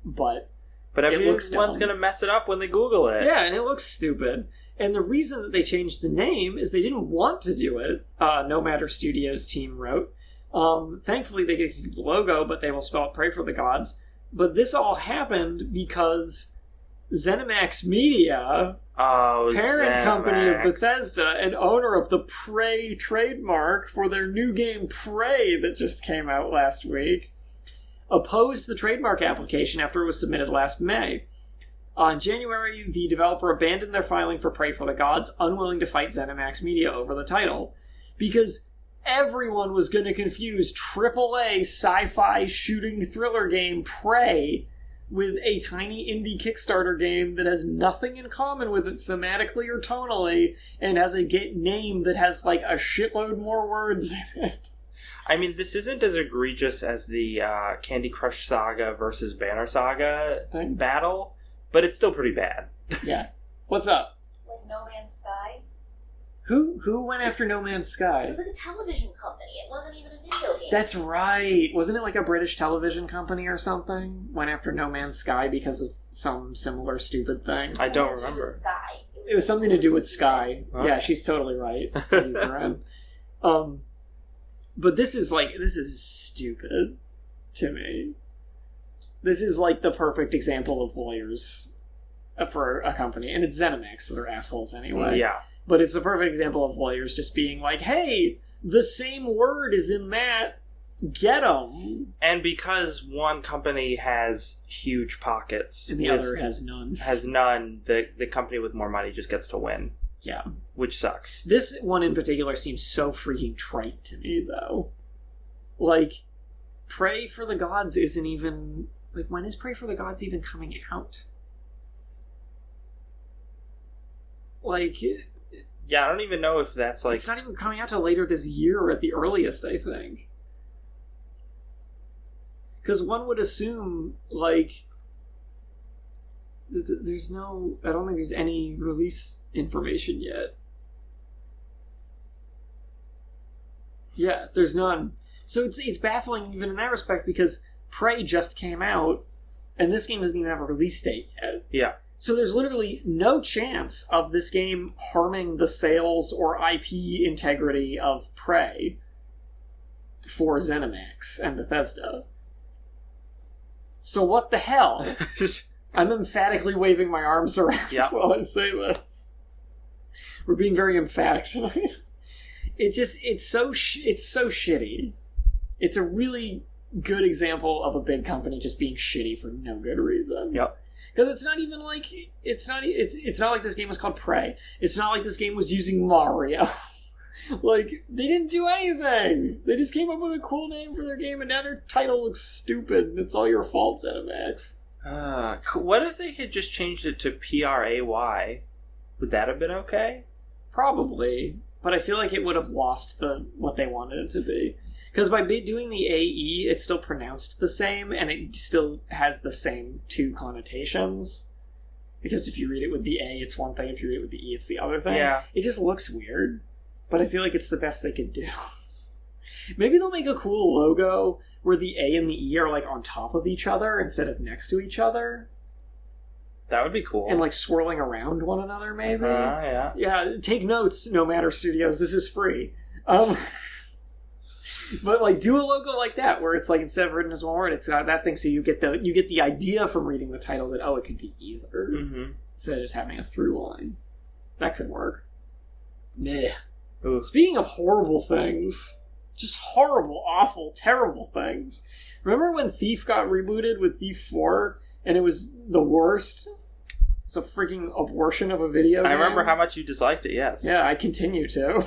but everyone's going to mess it up when they Google it. Yeah, and it looks stupid. And the reason that they changed the name is they didn't want to do it, No Matter Studios team wrote. Thankfully, they get to keep the logo, but they will spell it Pray for the Gods. But this all happened because ZeniMax Media, parent company of Bethesda and owner of the Prey trademark for their new game Prey that just came out last week, opposed the trademark application after it was submitted last May. In January, the developer abandoned their filing for Prey for the Gods, unwilling to fight ZeniMax Media over the title. Because everyone was going to confuse AAA sci-fi shooting thriller game Prey with a tiny indie Kickstarter game that has nothing in common with it thematically or tonally, and has a name that has like a shitload more words in it. I mean, this isn't as egregious as the Candy Crush Saga versus Banner Saga battle, but it's still pretty bad. Yeah. What's up? Like No Man's Sky? Who went after No Man's Sky? It was like a television company. It wasn't even a video game. That's right. Wasn't it like a British television company or something? Went after No Man's Sky because of some similar stupid thing. I don't remember. It was Sky. It was something to do with Sky. Huh? Yeah, she's totally right. But this is stupid to me. This is like the perfect example of lawyers for a company. And it's ZeniMax, so they're assholes anyway. Yeah. But it's a perfect example of lawyers just being like, hey, the same word is in that, get 'em. And because one company has huge pockets... And the other has none. The company with more money just gets to win. Yeah. Which sucks. This one in particular seems so freaking trite to me, though. Like, Prey for the Gods isn't even... Like, when is Prey for the Gods even coming out? Like... Yeah, I don't even know if that's like... It's not even coming out till later this year at the earliest, I think. Because one would assume, like... There's no... I don't think there's any release information yet. Yeah, there's none. So it's baffling even in that respect, because Prey just came out, and this game doesn't even have a release date yet. Yeah. So there's literally no chance of this game harming the sales or IP integrity of Prey for ZeniMax and Bethesda. So what the hell? I'm emphatically waving my arms around while I say this. We're being very emphatic tonight. It's so shitty. It's a really good example of a big company just being shitty for no good reason. Yep. Because it's not even like it's not like this game was called Prey. It's not like this game was using Mario. Like, they didn't do anything. They just came up with a cool name for their game, and now their title looks stupid. And it's all your fault, ZeniMax. What if they had just changed it to Pray? Would that have been okay? Probably, but I feel like it would have lost what they wanted it to be. Because by doing the AE, it's still pronounced the same, and it still has the same two connotations. Because if you read it with the A, it's one thing. If you read it with the E, it's the other thing. Yeah. It just looks weird. But I feel like it's the best they could do. Maybe they'll make a cool logo where the A and the E are, like, on top of each other instead of next to each other. That would be cool. And, like, swirling around one another, maybe. Yeah. Yeah, take notes, No Matter Studios. This is free. But, like, do a logo like that, where it's, like, instead of written as one word, it's got that thing, so you get the idea from reading the title that, it could be either. Mm-hmm. Instead of just having a through line. That could work. Nah. Ooh. Speaking of horrible things, just horrible, awful, terrible things. Remember when Thief got rebooted with Thief 4, and it was the worst? It's a freaking abortion of a video game. I remember how much you disliked it, yes. Yeah, I continue to.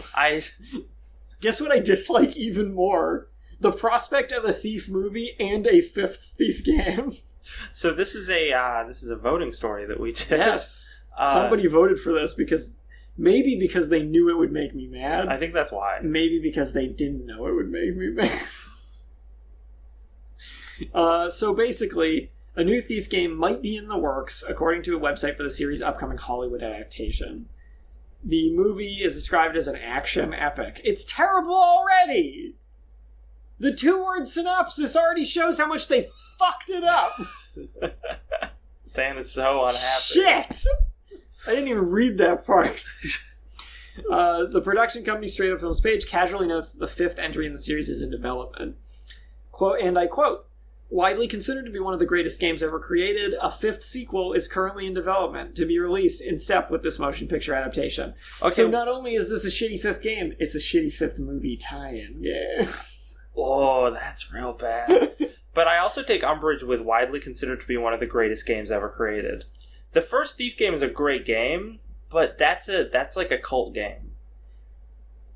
Guess what I dislike even more? The prospect of a Thief movie and a fifth Thief game. So this is a voting story that we did. Yes. Somebody voted for this maybe because they knew it would make me mad. I think that's why. Maybe because they didn't know it would make me mad. So basically, a new Thief game might be in the works, according to a website for the series' upcoming Hollywood adaptation. The movie is described as an action epic. It's terrible already! The 2-word synopsis already shows how much they fucked it up! Dan is so unhappy. Shit! I didn't even read that part. The production company Straight Up Films page casually notes that the 5th entry in the series is in development. Quote, and I quote, widely considered to be one of the greatest games ever created, a 5th sequel is currently in development to be released in step with this motion picture adaptation. Okay. So not only is this a shitty 5th game, it's a shitty 5th movie tie-in. Yeah. Oh, that's real bad. But I also take umbrage with widely considered to be one of the greatest games ever created. The first Thief game is a great game, but that's like a cult game.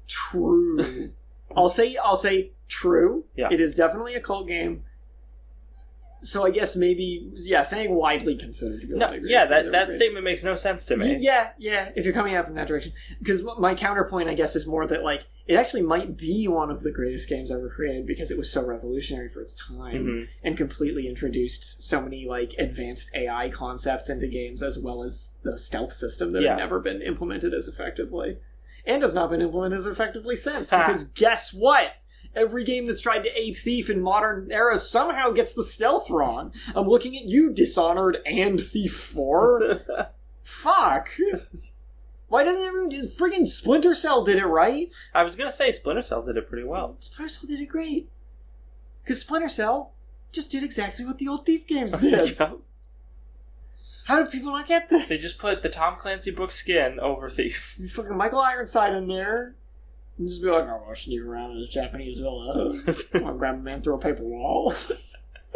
True. I'll say true. Yeah. It is definitely a cult game. So I guess maybe, saying widely considered to be one of the greatest games that ever statement makes no sense to me. Yeah, if you're coming out from that direction. Because my counterpoint, I guess, is more that, like, it actually might be one of the greatest games ever created because it was so revolutionary for its time and completely introduced so many, like, advanced AI concepts into games as well as the stealth system that had never been implemented as effectively. And has not been implemented as effectively since. Because guess what? Every game that's tried to ape Thief in modern era somehow gets the stealth wrong. I'm looking at you, Dishonored and Thief 4. Fuck. Why doesn't everyone... Friggin' Splinter Cell did it right. I was gonna say Splinter Cell did it pretty well. Splinter Cell did it great. Because Splinter Cell just did exactly what the old Thief games did. Yep. How did people not get this? They just put the Tom Clancy book skin over Thief. You fucking Michael Ironside in there. And just be like, I'm gonna sneak around in a Japanese villa. I'm gonna grab a man through a paper wall.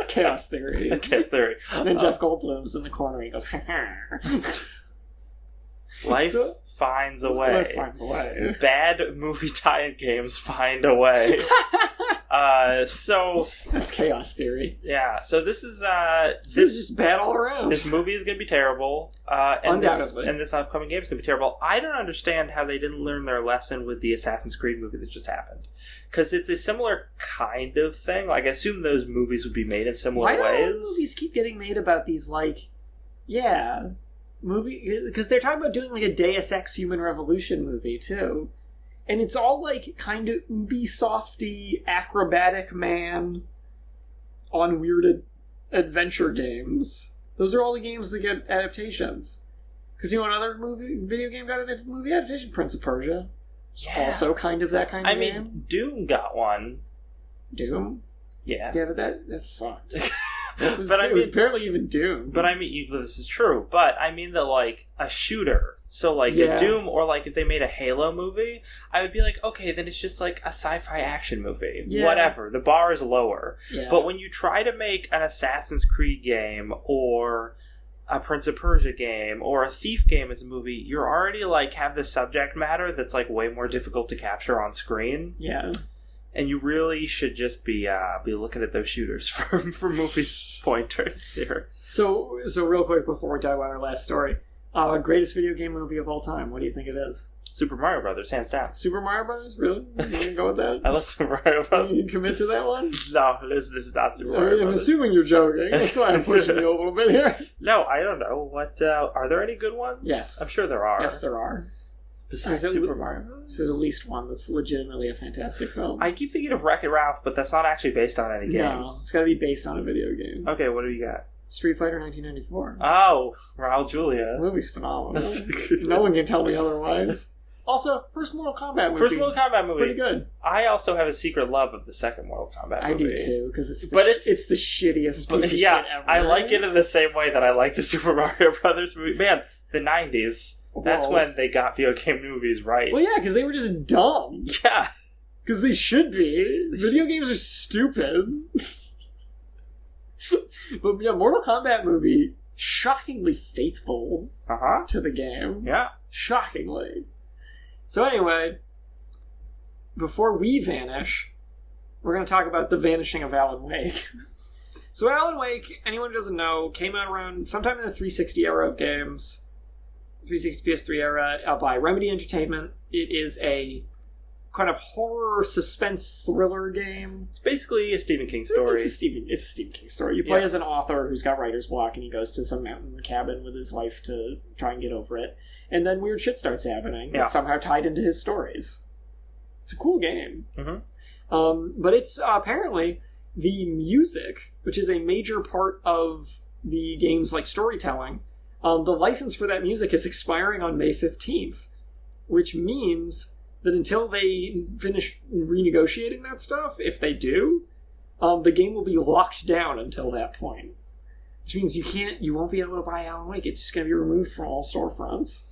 Chaos Theory. Chaos Theory. And then Jeff Goldblum's in the corner and he goes, Life finds a way. Life finds a way. Bad movie tie-in games find a way. So that's Chaos Theory. Yeah. So this is just bad all around. This movie is going to be terrible. Undoubtedly. And this upcoming game is going to be terrible. I don't understand how they didn't learn their lesson with the Assassin's Creed movie that just happened. Because it's a similar kind of thing. Like, I assume those movies would be made in similar ways. Why do movies keep getting made about these, like, movie? Because they're talking about doing, like, a Deus Ex Human Revolution movie, too. And it's all, like, kind of Ubisofty, acrobatic man on weird adventure games. Those are all the games that get adaptations. Because you know what other video game got a movie adaptation? Prince of Persia. It's also kind of that kind of game. I mean, Doom got one. Doom? Yeah. Yeah, but that sucked. It was apparently even Doom. But I mean, this is true. But I mean that, like, a shooter. So, like, a Doom, or, like, if they made a Halo movie, I would be like, okay, then it's just, like, a sci-fi action movie. Yeah. Whatever. The bar is lower. Yeah. But when you try to make an Assassin's Creed game, or a Prince of Persia game, or a Thief game as a movie, you're already, like, have this subject matter that's, like, way more difficult to capture on screen. Yeah. And you really should just be looking at those shooters for movie pointers here. So real quick before we talk about our last story, greatest video game movie of all time. What do you think it is? Super Mario Brothers, hands down. Super Mario Brothers? Really? You gonna go with that? I love Super Mario Brothers. You commit to that one? No, this is not Super Mario Brothers. I'm assuming you're joking. That's why I'm pushing you a little bit here. No, I don't know. What are there any good ones? Yes. I'm sure there are. Yes, there are. Besides Super Mario Bros. There's at least one that's legitimately a fantastic film. I keep thinking of Wreck-It Ralph, but that's not actually based on any games. No, it's got to be based on a video game. Okay, what do you got? Street Fighter 1994. Oh, Raul Julia. The movie's phenomenal. No one can tell me otherwise. Also, first Mortal Kombat movie. First Mortal Kombat movie. Pretty good. I also have a secret love of the second Mortal Kombat movie. I do too, because it's the shittiest piece of shit ever. I like it in the same way that I like the Super Mario Brothers movie. Man, the 90s. That's when they got video game movies right. Well, yeah, because they were just dumb. Yeah. Because they should be. Video games are stupid. But yeah, Mortal Kombat movie, shockingly faithful to the game. Yeah. Shockingly. So anyway, before we vanish, we're going to talk about the vanishing of Alan Wake. So Alan Wake, anyone who doesn't know, came out around sometime in the 360 era of games. 360 PS3 era by Remedy Entertainment. It is a kind of horror suspense thriller game. It's basically a Stephen King story. It's a Stephen King story. You play as an author who's got writer's block, and he goes to some mountain cabin with his wife to try and get over it. And then weird shit starts happening. Yeah. It's somehow tied into his stories. It's a cool game. Mm-hmm. But it's apparently the music, which is a major part of the game's like storytelling. The license for that music is expiring on May 15th, which means that until they finish renegotiating that stuff, if they do, the game will be locked down until that point. Which means you won't be able to buy Alan Wake. It's just going to be removed from all storefronts.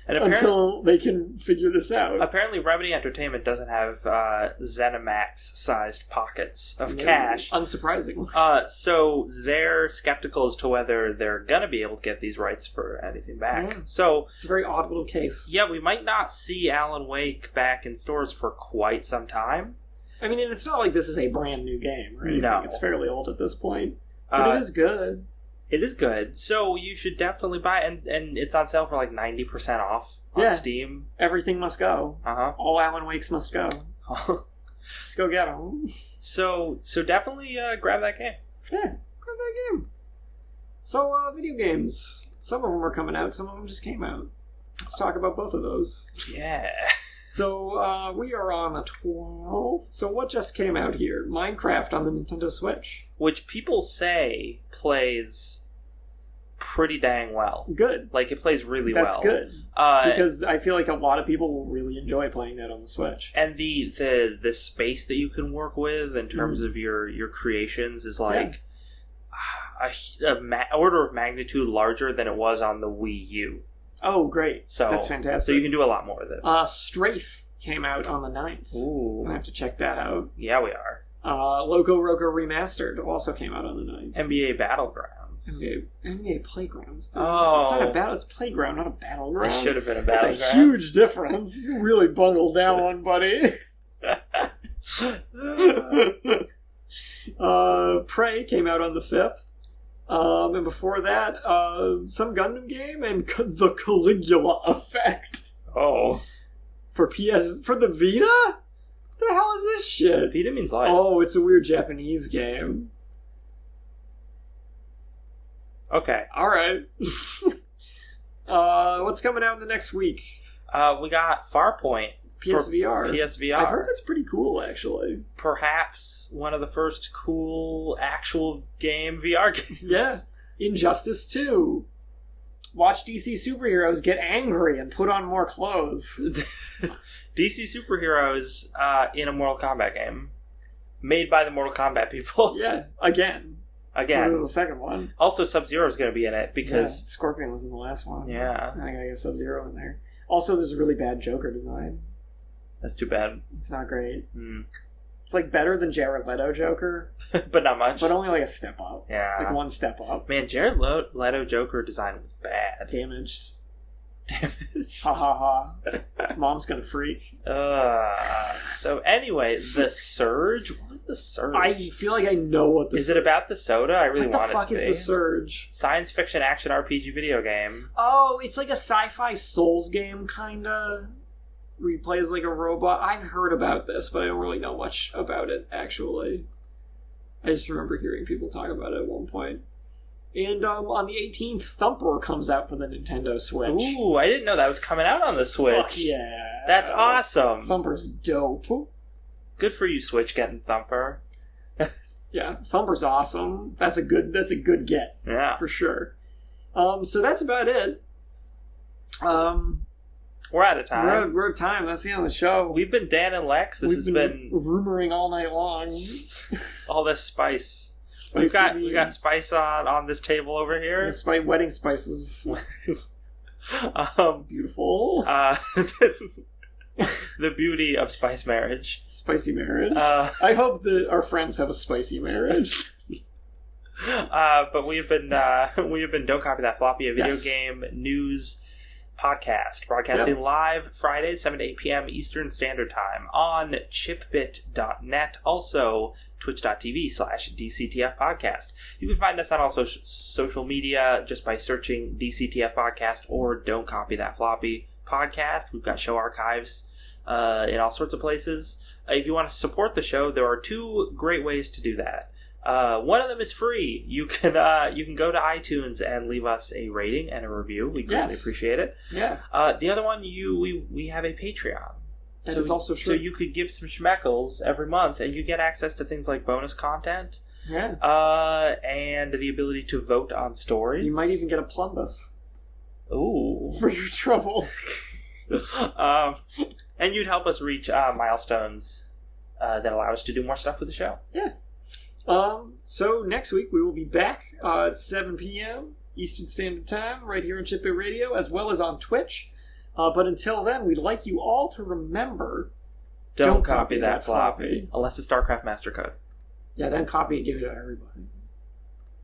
And until they can figure this out. Apparently, Remedy Entertainment doesn't have ZeniMax-sized pockets of cash. Unsurprisingly. So they're skeptical as to whether they're going to be able to get these rights for anything back. Yeah. So it's a very odd little case. Yeah, we might not see Alan Wake back in stores for quite some time. I mean, and it's not like this is a brand new game or anything. No. It's fairly old at this point. But it is good. It is good. So you should definitely buy it. And it's on sale for like 90% off on Steam. Everything must go. Uh-huh. All Alan Wakes must go. Just go get them. So definitely grab that game. Yeah, grab that game. So, video games. Some of them are coming out. Some of them just came out. Let's talk about both of those. Yeah. So, we are on the 12th. So, what just came out here? Minecraft on the Nintendo Switch. Which people say plays pretty dang well. Good. Like, it plays really That's well. That's good. Because I feel like a lot of people will really enjoy playing that on the Switch. And the space that you can work with in terms of your creations is like a order of magnitude larger than it was on the Wii U. Oh, great. So that's fantastic. So you can do a lot more with it. Strafe came out on the 9th. Ooh. I have to check that out. Yeah, we are. Loco Roco Remastered also came out on the 9th. NBA Battlegrounds. NBA Playgrounds. Dude. Oh. It's not a battle. It's Playground, not a battleground. It should have been a battleground. That's a huge difference. You really bungled that one, buddy. Prey came out on the 5th. And before that, some Gundam game and the Caligula Effect. Oh. For the Vita? What the hell is this shit? Vita means life. Oh, it's a weird Japanese game. Okay. Alright. What's coming out in the next week? We got Farpoint. PSVR. PSVR. I heard it's pretty cool, actually. Perhaps one of the first cool actual game VR games. Yeah. Injustice 2. Watch DC superheroes get angry and put on more clothes. DC superheroes in a Mortal Kombat game. Made by the Mortal Kombat people. Yeah, again. This is the second one. Also, Sub-Zero is going to be in it because... Scorpion was in the last one. Yeah. I gotta get Sub-Zero in there. Also, there's a really bad Joker design. That's too bad. It's not great. Mm. It's like better than Jared Leto Joker. But not much. But only like a step up. Yeah. Like one step up. Man, Jared Leto Joker design was bad. Damaged. Damaged. Ha ha ha. Mom's gonna freak. So anyway, The Surge? What was The Surge? I feel like I know what the Is it about the soda? I really want it to be. What the fuck is The Surge? Science fiction action RPG video game. Oh, it's like a sci-fi Souls game, kinda. Where he plays like a robot. I've heard about this, but I don't really know much about it, actually. I just remember hearing people talk about it at one point. And on the 18th, Thumper comes out for the Nintendo Switch. Ooh, I didn't know that was coming out on the Switch. Fuck yeah. That's awesome. Thumper's dope. Good for you, Switch, getting Thumper. Yeah, Thumper's awesome. That's a good get. Yeah. For sure. So that's about it. We're out of time. We're out of time. That's the end of the show. We've been Dan and Lex. This has been rumoring all night long. All this spice. We got spice on this table over here. Wedding spices. Beautiful. The beauty of spice marriage. Spicy marriage. I hope that our friends have a spicy marriage. But we have been Don't Copy That Floppy, a video game news podcast, broadcasting live Fridays 7 to 8 p.m. Eastern Standard Time on chipbit.net, also twitch.tv/DCTF podcast. You can find us on all social media just by searching DCTF podcast or Don't Copy That Floppy podcast. We've got show archives in all sorts of places. If you want to support the show, there are two great ways to do that. One of them is free. You can go to iTunes and leave us a rating and a review. We greatly appreciate it. Yeah. The other one, we have a Patreon. That is also true. So you could give some schmeckles every month, and you get access to things like bonus content. Yeah. And the ability to vote on stories. You might even get a plumbus. Ooh. For your trouble. And you'd help us reach milestones that allow us to do more stuff with the show. Yeah. So next week we will be back at 7 p.m. Eastern Standard Time right here on Chip Bit Radio, as well as on Twitch. But until then, we'd like you all to remember... Don't copy that floppy. Unless it's StarCraft Master Code. Yeah, then copy and give it to everybody.